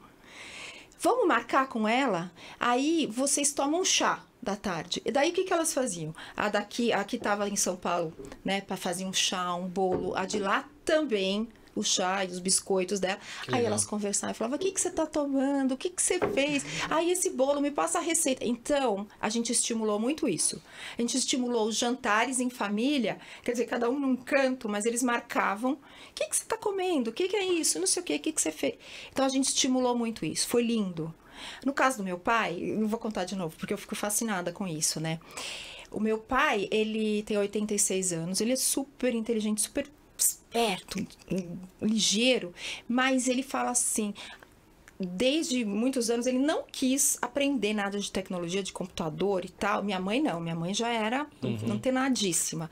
Vamos marcar com ela? Aí vocês tomam um chá da tarde. E daí o que elas faziam? A que estava em São Paulo, né, para fazer um chá, um bolo. A de lá também, o chá e os biscoitos dela. Aí elas conversavam e falavam: o que você tá tomando? O que você fez? Aí esse bolo, me passa a receita. Então, a gente estimulou muito isso. A gente estimulou os jantares em família, quer dizer, cada um num canto, mas eles marcavam: o que você tá comendo? O que é isso? Não sei o que você fez. Então, a gente estimulou muito isso. Foi lindo. No caso do meu pai, eu não vou contar de novo, porque eu fico fascinada com isso, né? O meu pai, ele tem 86 anos, ele é super inteligente, super esperto, ligeiro, mas ele fala assim: desde muitos anos, ele não quis aprender nada de tecnologia, de computador e tal. Minha mãe não, minha mãe já era antenadíssima.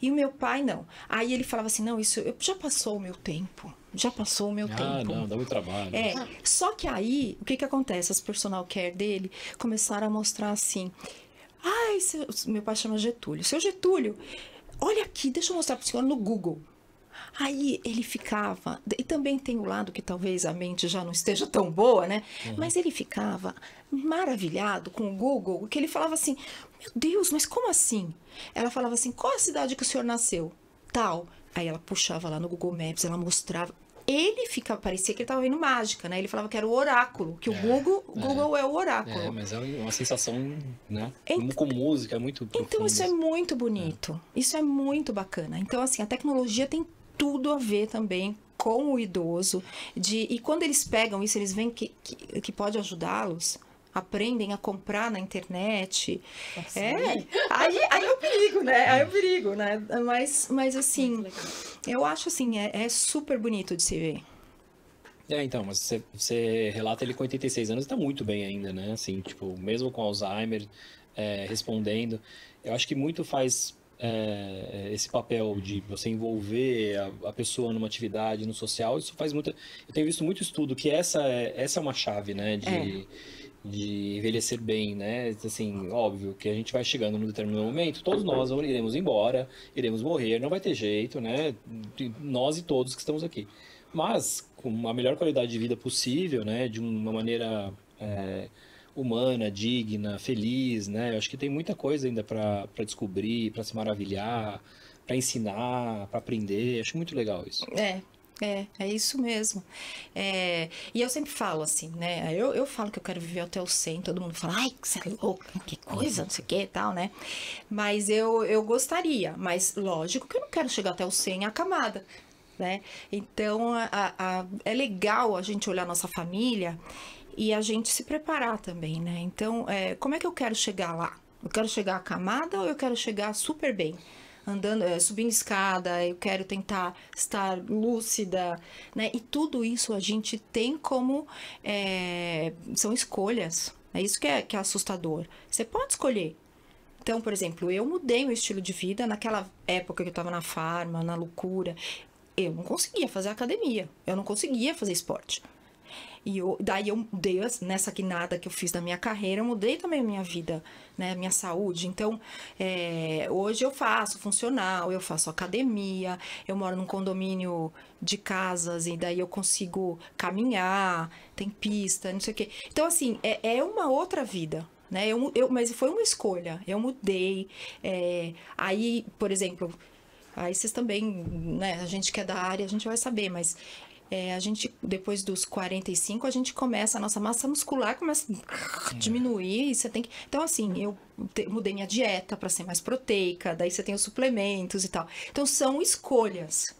E o meu pai não. Aí ele falava assim, não, isso já passou o meu tempo. Já passou o meu tempo. Não, dá muito trabalho. Só que aí, o que acontece? As personal care dele começaram a mostrar assim, ai, meu pai chama Getúlio. Seu Getúlio, olha aqui, deixa eu mostrar para o senhor no Google. Aí ele ficava, e também tem o lado que talvez a mente já não esteja tão boa, né? Mas ele ficava maravilhado com o Google, que ele falava assim, meu Deus, mas como assim? Ela falava assim, qual a cidade que o senhor nasceu? Tal. Aí ela puxava lá no Google Maps, ela mostrava. Ele ficava, parecia que ele estava vendo mágica, né? Ele falava que era o oráculo, que o Google é o oráculo. Mas é uma sensação, né? Com música, é muito profundo. Então isso é muito bonito, isso é muito bacana. Então, assim, a tecnologia tem tudo a ver também com o idoso. E quando eles pegam isso, eles veem que pode ajudá-los, aprendem a comprar na internet. Aí é o perigo, né? Aí é o perigo, né? Mas assim, eu acho assim, é super bonito de se ver. Então, mas você relata ele com 86 anos e tá muito bem ainda, né? Assim, tipo, mesmo com Alzheimer, respondendo. Eu acho que muito faz esse papel de você envolver a pessoa numa atividade, no social, isso faz muito... Eu tenho visto muito estudo que essa é uma chave, né? De envelhecer bem, né? Assim, óbvio que a gente vai chegando num determinado momento, todos nós iremos embora, iremos morrer, não vai ter jeito, né? Nós e todos que estamos aqui. Mas, com a melhor qualidade de vida possível, né? De uma maneira humana, digna, feliz, né? Eu acho que tem muita coisa ainda para descobrir, para se maravilhar, para ensinar, para aprender. Acho muito legal isso. É isso mesmo. E eu sempre falo assim, né? Eu falo que eu quero viver até os 100, todo mundo fala, ai, você é louca, que coisa, não sei o que e tal, né? Mas eu gostaria, mas lógico que eu não quero chegar até os 100 acamada, né? Então, é legal a gente olhar nossa família e a gente se preparar também, né? Então, como é que eu quero chegar lá? Eu quero chegar acamada ou eu quero chegar super bem? Andando, subindo escada, eu quero tentar estar lúcida, né? E tudo isso a gente tem como... são escolhas. É isso que é assustador. Você pode escolher. Então, por exemplo, eu mudei o estilo de vida naquela época que eu estava na farma, na loucura. Eu não conseguia fazer academia. Eu não conseguia fazer esporte. Daí eu mudei, nessa guinada que eu fiz da minha carreira, eu mudei também a minha vida, né, minha saúde. Então, hoje eu faço funcional, eu faço academia, eu moro num condomínio de casas e daí eu consigo caminhar, tem pista, não sei o quê. Então, assim, é uma outra vida, né? Mas foi uma escolha, eu mudei. Aí, por exemplo, aí vocês também, né, a gente que é da área, a gente vai saber, mas... a gente, depois dos 45, a gente começa, a nossa massa muscular começa a diminuir e você tem que... Então, assim, eu mudei minha dieta para ser mais proteica, daí você tem os suplementos e tal. Então, são escolhas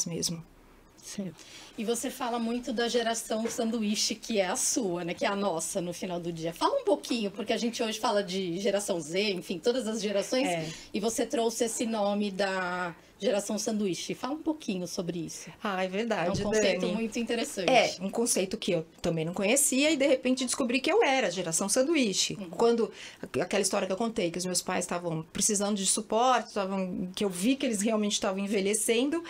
mesmo. Sim. E você fala muito da geração sanduíche, que é a sua, né? Que é a nossa, no final do dia. Fala um pouquinho, porque a gente hoje fala de geração Z, enfim, todas as gerações, e você trouxe esse nome da... geração sanduíche. Fala um pouquinho sobre isso. É verdade, é um conceito Dani. muito interessante. Um conceito que eu também não conhecia e de repente descobri que eu era geração sanduíche. Quando aquela história que eu contei, que os meus pais estavam precisando de suporte, que eu vi que eles realmente estavam envelhecendo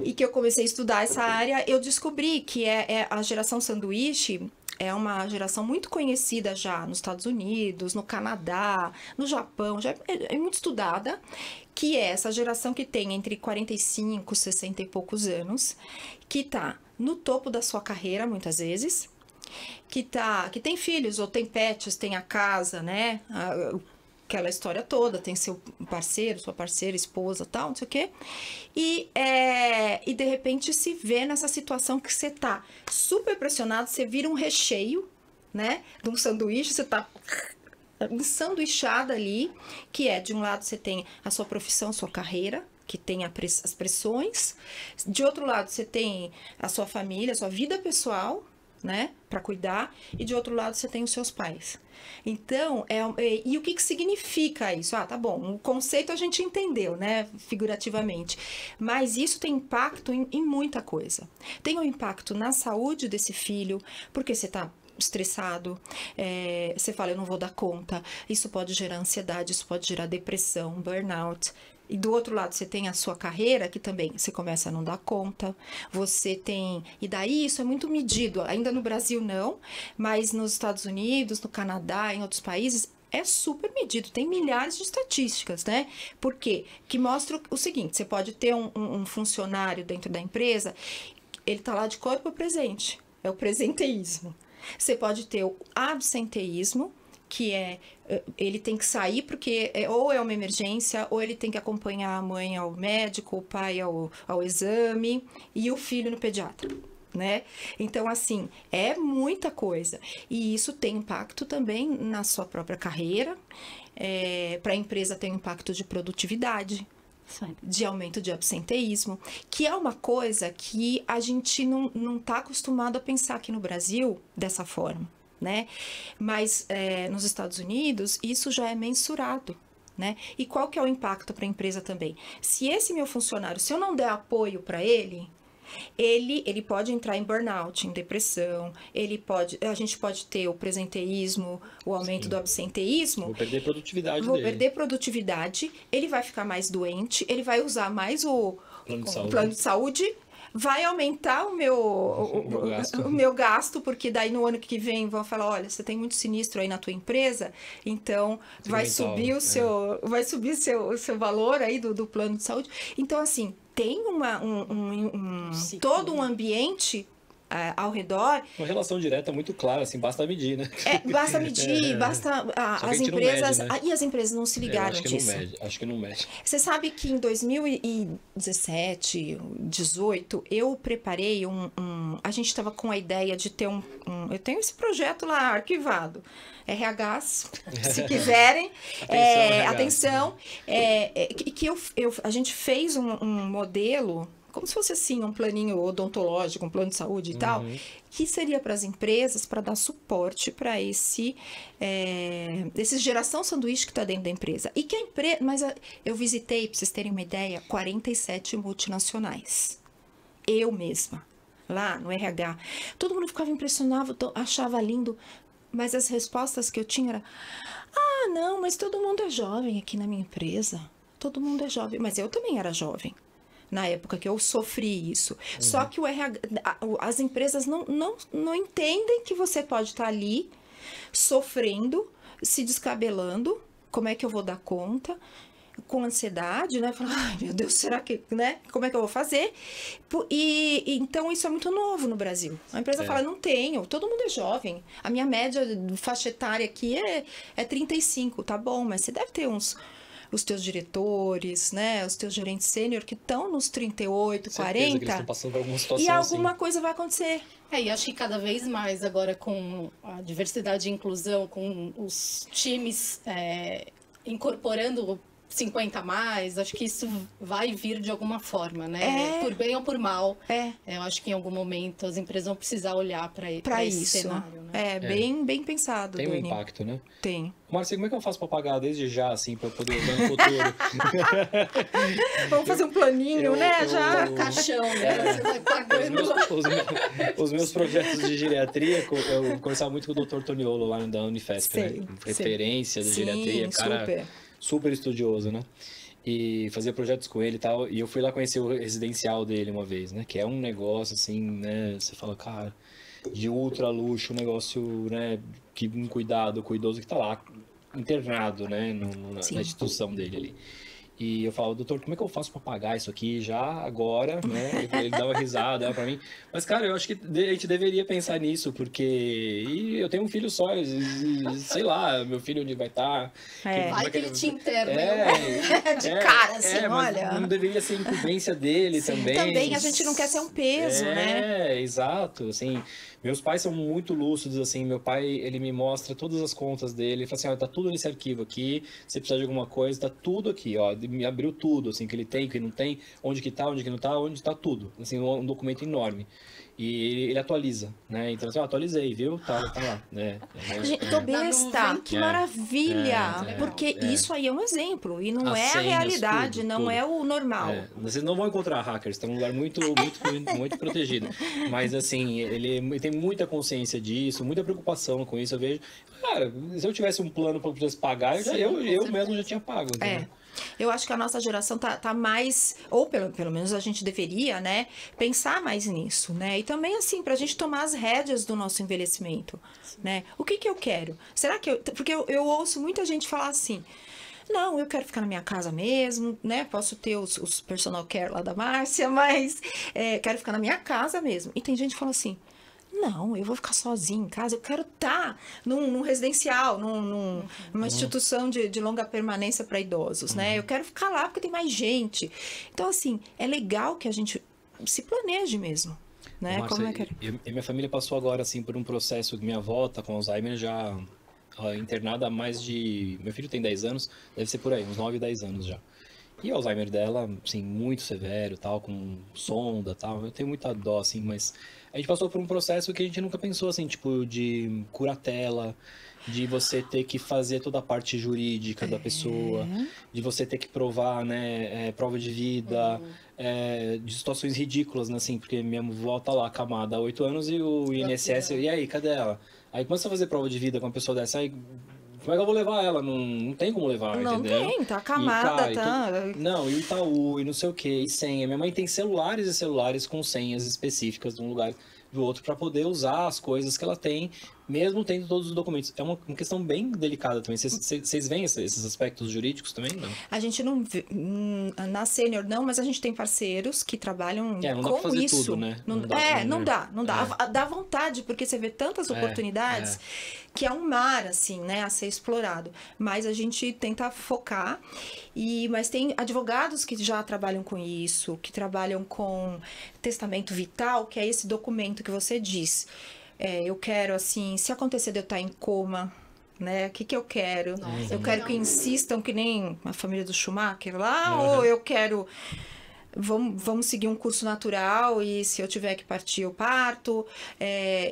e que eu comecei a estudar essa área, eu descobri que a geração sanduíche é uma geração muito conhecida já nos Estados Unidos, no Canadá, no Japão, já é muito estudada, que é essa geração que tem entre 45, 60 e poucos anos, que está no topo da sua carreira, muitas vezes, que tem filhos ou tem pets, tem a casa, né? Aquela história toda, tem seu parceiro, sua parceira, esposa, tal, não sei o quê. E de repente se vê nessa situação que você tá super pressionado, você vira um recheio, né? De um sanduíche, você tá sanduichada ali, que de um lado você tem a sua profissão, a sua carreira, que tem as pressões. De outro lado, você tem a sua família, a sua vida pessoal, né, para cuidar, e de outro lado você tem os seus pais. Então, e o que significa isso? Ah, tá bom, o conceito a gente entendeu, né, figurativamente, mas isso tem impacto em muita coisa. Tem um impacto na saúde desse filho, porque você tá estressado, você fala, eu não vou dar conta, isso pode gerar ansiedade, isso pode gerar depressão, burnout. E do outro lado, você tem a sua carreira, que também você começa a não dar conta. Você tem... E daí isso é muito medido. Ainda no Brasil não, mas nos Estados Unidos, no Canadá, em outros países, é super medido. Tem milhares de estatísticas, né? Por quê? Que mostram o seguinte, você pode ter um funcionário dentro da empresa, ele tá lá de corpo presente. É o presenteísmo. Você pode ter o absenteísmo, que ele tem que sair porque ou é uma emergência, ou ele tem que acompanhar a mãe ao médico, o pai ao exame, e o filho no pediatra, né? Então, assim, é muita coisa. E isso tem impacto também na sua própria carreira. Para a empresa tem um impacto de produtividade, de aumento de absenteísmo, que é uma coisa que a gente não está acostumado a pensar aqui no Brasil dessa forma. Né? Mas nos Estados Unidos isso já é mensurado, né? E qual que é o impacto para a empresa também? Se esse meu funcionário, se eu não der apoio para ele pode entrar em burnout, em depressão, a gente pode ter o presenteísmo, o aumento do absenteísmo. Vou perder produtividade Vou dele. perder produtividade, ele vai ficar mais doente, ele vai usar mais o plano de saúde. Vai aumentar o meu gasto, porque daí no ano que vem vão falar, olha, você tem muito sinistro aí na tua empresa, então vai subir o seu valor aí do plano de saúde. Então, assim, tem todo um ambiente ao redor. Uma relação direta muito clara, assim, basta medir, né? Basta medir, basta as empresas... Mede, né? E as empresas não se ligaram disso. Acho que não mede. Você sabe que em 2017, 2018, eu preparei a gente estava com a ideia de ter eu tenho esse projeto lá arquivado. RHs, se quiserem. Atenção. A gente fez um modelo, como se fosse assim, um planinho odontológico, um plano de saúde e tal, que seria para as empresas, para dar suporte para esse geração sanduíche que está dentro da empresa. E que a empresa, mas eu visitei, para vocês terem uma ideia, 47 multinacionais. Eu mesma, lá no RH. Todo mundo ficava impressionado, achava lindo, mas as respostas que eu tinha era: ah, não, mas todo mundo é jovem aqui na minha empresa. Todo mundo é jovem. Mas eu também era jovem na época que eu sofri isso. Só que as empresas não entendem que você pode estar ali sofrendo, se descabelando. Como é que eu vou dar conta? Com ansiedade, né? Falar, ai, meu Deus, será que, né? Como é que eu vou fazer? Então, isso é muito novo no Brasil. A empresa fala, não tenho, todo mundo é jovem. A minha média de faixa etária aqui é 35, tá bom, mas você deve ter os teus diretores, né? Os teus gerentes sênior que estão nos 38, 40. Que eles estão passando por alguma situação, e alguma coisa vai acontecer. E acho que cada vez mais agora com a diversidade e inclusão, com os times incorporando 50 a mais, acho que isso vai vir de alguma forma, né? Por bem ou por mal. Eu acho que em algum momento as empresas vão precisar olhar para esse cenário, né? Bem pensado, Tem Dani. um impacto, né? Tem. Márcia, como é que eu faço para pagar desde já, assim, para poder usar no futuro? Vamos fazer um planinho, né? Já. Caixão, né? Você vai pagando. Os meus projetos de geriatria, eu conversava muito com o Dr. Toniolo lá da Unifesp, né? Referência da geriatria, cara... Super estudioso, né? E fazia projetos com ele e tal. E eu fui lá conhecer o residencial dele uma vez, né? Que é um negócio assim, né? Você fala, cara, de ultra luxo, um negócio, né? Que um cuidoso que tá lá, internado, né? Na instituição dele ali. E eu falava, doutor, como é que eu faço para pagar isso aqui já agora, né? Ele dava risada, para mim. Mas, cara, eu acho que a gente deveria pensar nisso, porque eu tenho um filho só, sei lá, meu filho onde vai estar. Vai que ele te interna. De cara, assim, olha. Não deveria ser incumbência dele também. Também a gente não quer ser um peso, né? Exato, assim. Meus pais são muito lúcidos, assim, meu pai, ele me mostra todas as contas dele, ele fala assim, ó, tá tudo nesse arquivo aqui, se precisar de alguma coisa, tá tudo aqui, ó, ele me abriu tudo, assim, que ele tem, que não tem, onde que tá, onde que não tá, onde tá tudo, assim, um documento enorme. E ele atualiza, né? Então, assim, atualizei, viu? Tá lá, né? Gente, tô besta, que maravilha! Porque é. isso aí é um exemplo, e não é a senhas, realidade, tudo, não tudo. é o normal. Vocês não vão encontrar hackers, tá num lugar muito protegido. Mas, assim, ele tem muita consciência disso, muita preocupação com isso. Eu vejo, cara, se eu tivesse um plano para eu pudesse pagar, eu mesmo já tinha pago. Entendeu? Eu acho que a nossa geração tá mais, ou pelo menos a gente deveria, né, pensar mais nisso, né? E também, assim, pra gente tomar as rédeas do nosso envelhecimento, né? O que eu quero? Será que porque eu ouço muita gente falar assim, não, eu quero ficar na minha casa mesmo, né? Posso ter os personal care lá da Márcia, mas quero ficar na minha casa mesmo. E tem gente que fala assim, não, eu vou ficar sozinha em casa, eu quero estar num residencial, numa instituição de longa permanência para idosos, né? Eu quero ficar lá porque tem mais gente. Então, assim, é legal que a gente se planeje mesmo, né? Márcia, Como é que minha família passou agora, assim, por um processo, minha avó tá com Alzheimer já internada há mais de... Meu filho tem 10 anos, deve ser por aí, uns 9, 10 anos já. E o Alzheimer dela, assim, muito severo, tal, com sonda, tal. Eu tenho muita dó, assim, mas a gente passou por um processo que a gente nunca pensou, assim, tipo, de curatela, de você ter que fazer toda a parte jurídica da pessoa, de você ter que provar, né, prova de vida, de situações ridículas, né, assim, porque minha avó tá lá, acamada há 8 anos e o INSS, e aí, cadê ela? Aí começa a fazer prova de vida com uma pessoa dessa, aí como é que eu vou levar ela? Não tem como levar, não entendeu? tem, tá acamada, tá... Não, e o Itaú, e não sei o que, e senha. Minha mãe tem celulares e celulares com senhas específicas de um lugar do outro para poder usar as coisas que ela tem, mesmo tendo todos os documentos. É uma questão bem delicada também. Vocês veem esses aspectos jurídicos também? Não? A gente não vê, na Sênior não, mas a gente tem parceiros que trabalham não dá com pra fazer isso. tudo, né? Não dá. Dá vontade, porque você vê tantas oportunidades que é um mar, assim, né, a ser explorado. Mas a gente tenta focar, mas tem advogados que já trabalham com isso, que trabalham com testamento vital, que é esse documento que você diz. Eu quero, assim, se acontecer de eu estar em coma, né? O que eu quero? Eu quero que insistam que nem a família do Schumacher lá, ou eu quero... Vamos seguir um curso natural e se eu tiver que partir, eu parto.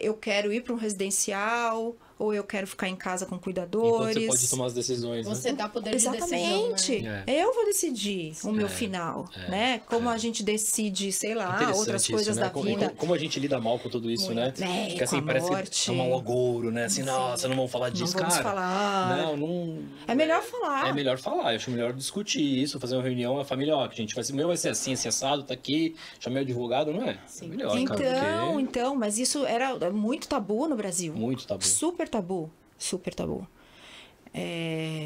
Eu quero ir para um residencial, ou eu quero ficar em casa com cuidadores. Enquanto você pode tomar as decisões. Você dá poder de decisão, exatamente. né? Eu vou decidir o meu final, né? Como a gente decide, sei lá, outras coisas né? da vida. Como a gente lida mal com tudo isso, né? Porque assim, parece que é um agouro, né? Assim, nossa, não vamos falar disso, não vamos cara. falar. Não. É melhor falar. É melhor falar. Eu acho melhor discutir isso, fazer uma reunião, a família, ó, que a gente vai ser, meu vai ser assim, esse assado, tá aqui, chamei o advogado, não é? Sim. É melhor, Então, mas isso era muito tabu no Brasil. Muito tabu. Super tabu.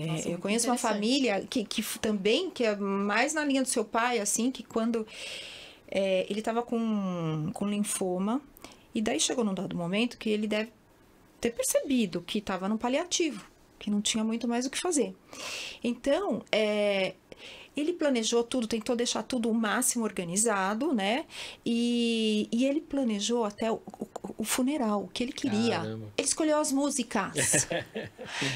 Nossa, eu conheço uma família que também, que é mais na linha do seu pai, assim, que quando ele estava com linfoma, e daí chegou num dado momento que ele deve ter percebido que estava no paliativo, que não tinha muito mais o que fazer. Então, ele planejou tudo, tentou deixar tudo o máximo organizado, né? E ele planejou até o funeral, o que ele queria. Caramba. Ele escolheu as músicas.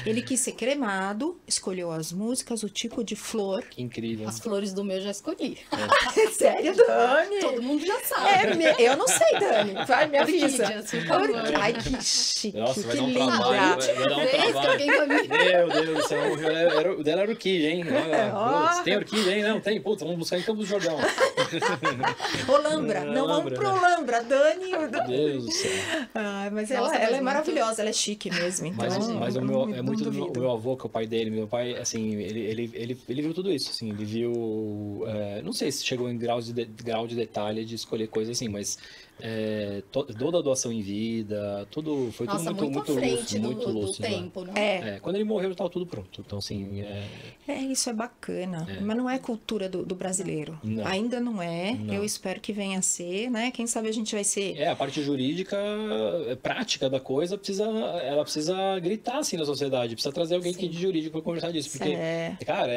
Ele quis ser cremado, escolheu as músicas, o tipo de flor. Que incrível. As flores do meu já escolhi. Sério, Dani? Todo mundo já sabe. Eu não sei, Dani. Vai, me avisa. Orquídeas, por favor. Ai, que chique, Nossa, vai que dar um linda. trabalho. Vai dar um Vez que trabalho. alguém vai me... Meu Deus do céu, o dela era orquídea, hein? Putz, tem orquídea, hein? Não, tem. Putz, vamos buscar em Campos do Jordão. Olambra, não vamos pro Olambra, Dani. Meu Deus do céu. Mas Nossa, ela é muito- maravilhosa, ela é chique mesmo. Então, Mas o meu, é muito do duvido. meu avô, que é o pai dele. Meu pai, assim, ele viu tudo isso, assim. Ele viu... não sei se chegou em grau de detalhe de escolher coisas assim, mas... toda a doação em vida, tudo... Foi Nossa, tudo muito à frente muito do lúcido. tempo, né? Quando ele morreu, estava tudo pronto. Então, assim... Isso é bacana, mas não é cultura do brasileiro. Não. Ainda não é. Não. Eu espero que venha a ser, né? Quem sabe a gente vai ser... a parte jurídica, prática da coisa, ela precisa gritar, assim, na sociedade. Precisa trazer alguém que de jurídico para conversar disso. Porque, cara,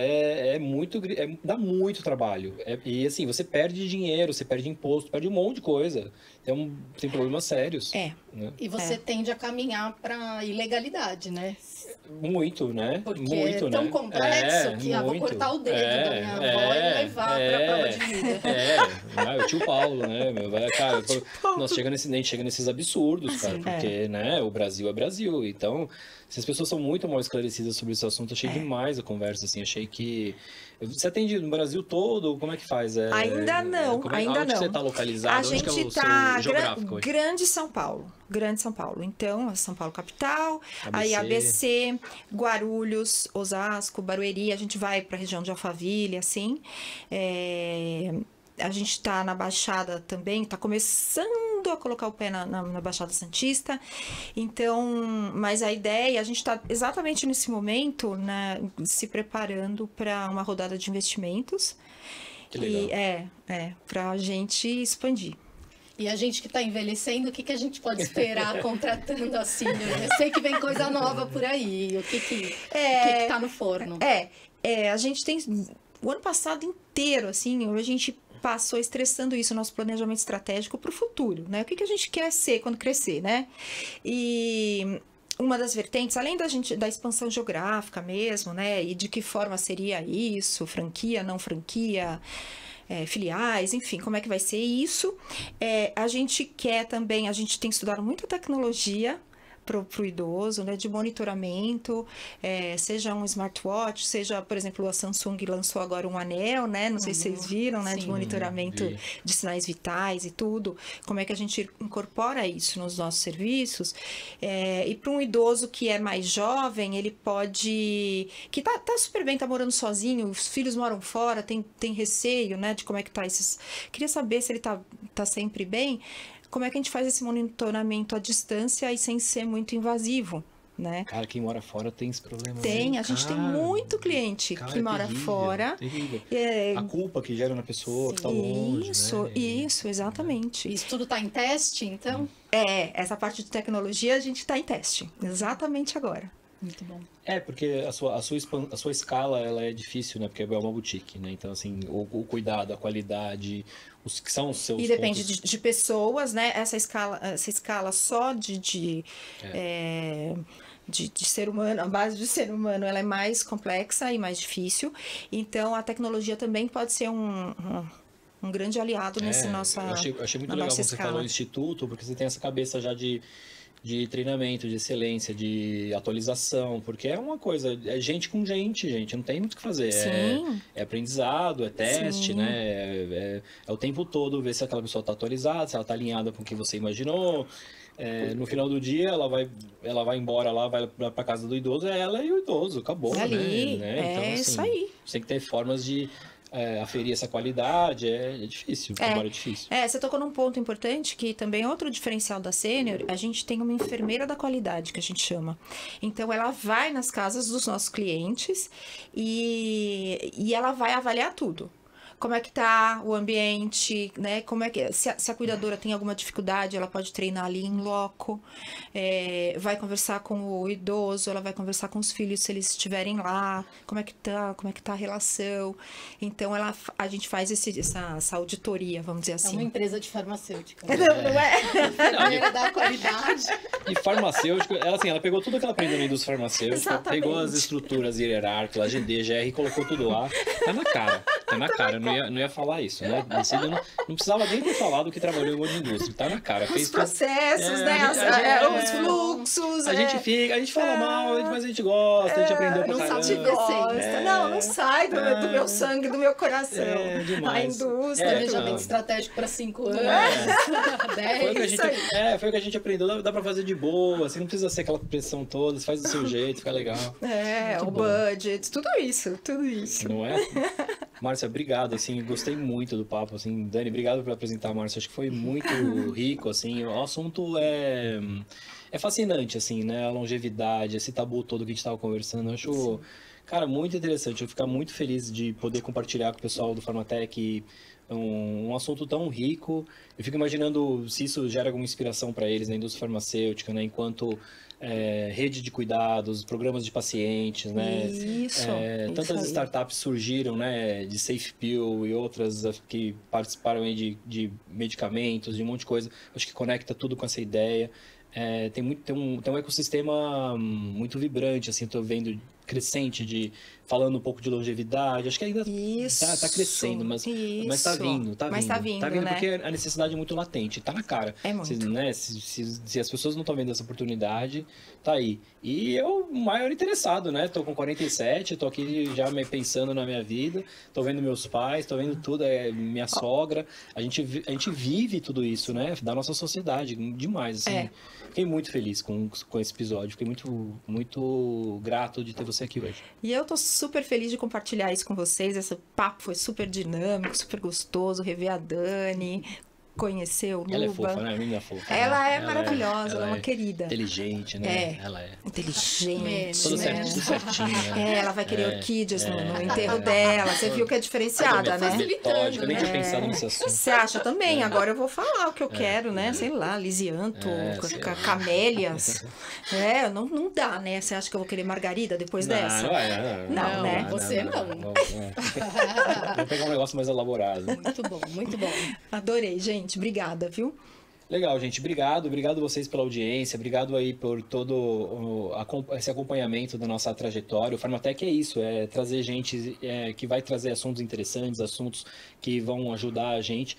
dá muito trabalho. E, assim, você perde dinheiro, você perde imposto, perde um monte de coisa. tem problemas sérios. É. Né? E você tende a caminhar para ilegalidade, né? Muito, né? Porque muito, é tão né? complexo que vou cortar o dedo da minha avó e levar pra prova de vida. O tio Paulo, né? Cara, nós chega nesses absurdos, cara, porque, né, o Brasil é Brasil. Então, se as pessoas são muito mal esclarecidas sobre esse assunto, achei demais a conversa, assim, achei que... Você atende no Brasil todo? Como é que faz? Ainda não, ainda onde não. Você está localizado? A gente está geográfico? Grande São Paulo. Então, São Paulo capital, aí ABC, Guarulhos, Osasco, Barueri, a gente vai para a região de Alphaville, assim. A gente está na Baixada também, está começando a colocar o pé na Baixada Santista. Então, mas a ideia, a gente está exatamente nesse momento, né, se preparando para uma rodada de investimentos. Que legal. E para a gente expandir. E a gente que está envelhecendo, o que a gente pode esperar contratando assim? Eu sei que vem coisa nova por aí. O que está no forno? A gente tem... O ano passado inteiro, assim, a gente passou estressando isso, nosso planejamento estratégico para o futuro, né? O que a gente quer ser quando crescer, né? E uma das vertentes, além da expansão geográfica mesmo, né? E de que forma seria isso, franquia, não franquia, filiais, enfim, como é que vai ser isso? A gente quer também, a gente tem estudado muita tecnologia para o idoso, né, de monitoramento, seja um smartwatch, seja, por exemplo, a Samsung lançou agora um anel, né, não sei se vocês viram, né, de monitoramento de sinais vitais e tudo, como é que a gente incorpora isso nos nossos serviços, e para um idoso que é mais jovem, ele pode, que tá super bem, tá morando sozinho, os filhos moram fora, tem receio, né, de como é que tá queria saber se ele tá sempre bem. Como é que a gente faz esse monitoramento à distância e sem ser muito invasivo, né? Cara, quem mora fora tem esse problema. A gente tem muito cliente que mora fora. Terrível. A culpa que gera na pessoa que tá longe, Isso, exatamente. Isso tudo tá em teste, então? Essa parte de tecnologia a gente está em teste, exatamente agora. Muito bom. Porque a sua escala, ela é difícil, né? Porque é uma boutique, né? Então, assim, o cuidado, a qualidade, os que são os seus E depende de pessoas, né? Essa escala só de ser humano, a base de ser humano, ela é mais complexa e mais difícil. Então, a tecnologia também pode ser um grande aliado nessa nossa Eu achei muito legal quando você falou instituto, porque você tem essa cabeça já de treinamento, de excelência, de atualização, porque é uma coisa, é gente com gente, não tem muito o que fazer. É aprendizado, é teste, né? É o tempo todo ver se aquela pessoa está atualizada, se ela está alinhada com o que você imaginou. No final do dia, ela vai embora lá, vai para casa do idoso, é ela e o idoso, acabou, ali, né? Então, assim, isso aí. Você tem que ter formas de aferir essa qualidade, é difícil, o trabalho é difícil. Você tocou num ponto importante, que também é outro diferencial da Sênior, a gente tem uma enfermeira da qualidade, que a gente chama. Então, ela vai nas casas dos nossos clientes e ela vai avaliar tudo. Como é que tá o ambiente, né? Como é que se a cuidadora tem alguma dificuldade, ela pode treinar ali em loco, vai conversar com o idoso, ela vai conversar com os filhos se eles estiverem lá, como é que tá a relação. Então a gente faz essa auditoria, vamos dizer assim. É uma empresa de farmacêutica. Não é? Enfermeira da qualidade. E farmacêutico, ela pegou tudo que ela aprendeu na indústria farmacêutica, pegou as estruturas hierárquicas, GD, GR, e colocou tudo lá. Tá na cara. Não ia falar isso, né? Não precisava nem ter falado que trabalhou em uma indústria. Tá na cara. Os processos, né? Os fluxos. A gente fala mal, mas a gente gosta, a gente aprendeu pra caramba. Não sabe gosta. Não sai do meu sangue, do meu coração. Demais. A indústria. Planejamento estratégico para 5 anos. 10. Foi o que a gente aprendeu. Dá pra fazer de boa, assim, não precisa ser aquela pressão toda, você faz do seu jeito, fica legal. Muito bom. Budget, tudo isso. Não é? Márcia, obrigado, assim, gostei muito do papo, assim, Dani, obrigado por apresentar a Márcia, acho que foi muito rico, assim, o assunto é fascinante, assim, né, a longevidade, esse tabu todo que a gente estava conversando, eu acho, cara, muito interessante, eu vou ficar muito feliz de poder compartilhar com o pessoal do Pharmatec um assunto tão rico, eu fico imaginando se isso gera alguma inspiração para eles na indústria farmacêutica, né, enquanto rede de cuidados, programas de pacientes, né? Isso. Tantas aí. startups surgiram, né? De Safe Pill e outras que participaram aí de medicamentos, de um monte de coisa. Acho que conecta tudo com essa ideia. Tem um ecossistema muito vibrante, assim, tô vendo crescente, falando um pouco de longevidade. Acho que ainda tá crescendo, mas tá vindo. Mas tá vindo, né? Porque a necessidade é muito latente, tá na cara. É muito. Se as pessoas não estão vendo essa oportunidade, tá aí. E eu, o maior interessado, né? Tô com 47, tô aqui já pensando na minha vida, tô vendo meus pais, tô vendo tudo, minha sogra. A gente vive tudo isso, né? Da nossa sociedade, demais, assim. Fiquei muito feliz com esse episódio, fiquei muito, muito grato de ter você aqui hoje. E eu tô super feliz de compartilhar isso com vocês. Esse papo foi super dinâmico, super gostoso. Rever a Dani, conhecer o Luba. Ela é fofa, né? A menina é fofa. Ela é maravilhosa, ela é uma querida. Inteligente, né? Ela é. Inteligente. Tudo certinho, né? Ela vai querer orquídeas no enterro dela. Você viu que é diferenciada, né? Metódica, eu nem tinha pensado nesse assunto. Você acha também? Agora eu vou falar o que eu quero, né? Sei lá, lisianto, camélias. Não dá, né? Você acha que eu vou querer margarida depois dessa? Não, né? Você não. Vou pegar um negócio mais elaborado. Muito bom, muito bom. Adorei, gente. Obrigada, viu? Legal, gente. Obrigado vocês pela audiência, obrigado aí por todo esse acompanhamento da nossa trajetória. O Farmatec é isso, é trazer gente que vai trazer assuntos interessantes, assuntos que vão ajudar a gente.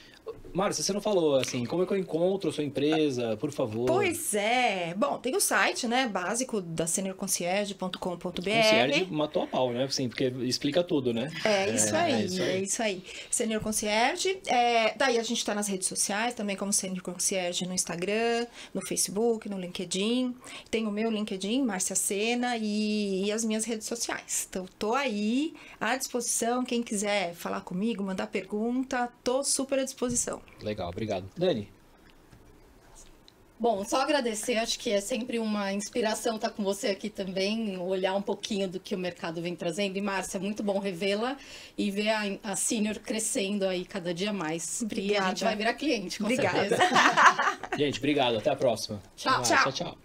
Márcia, você não falou, assim, como é que eu encontro a sua empresa, por favor? Pois é. Bom, tem o site, né, básico da seniorconcierge.com.br. Concierge matou a pau, né? Assim, porque explica tudo, né? É isso aí. Senior Concierge. Daí a gente tá nas redes sociais, também como Senior Concierge no Instagram, no Facebook, no LinkedIn. Tem o meu LinkedIn, Márcia Sena, e as minhas redes sociais. Então, tô aí à disposição. Quem quiser falar comigo, mandar pergunta, tô super à disposição. Legal, obrigado. Dani? Bom, só agradecer, acho que é sempre uma inspiração estar com você aqui também, olhar um pouquinho do que o mercado vem trazendo. E, Márcia, muito bom revê-la e ver a Senior crescendo aí cada dia mais. Obrigada. E a gente vai virar cliente, com Obrigada. certeza. Gente, obrigado. Até a próxima. Tchau. Tchau.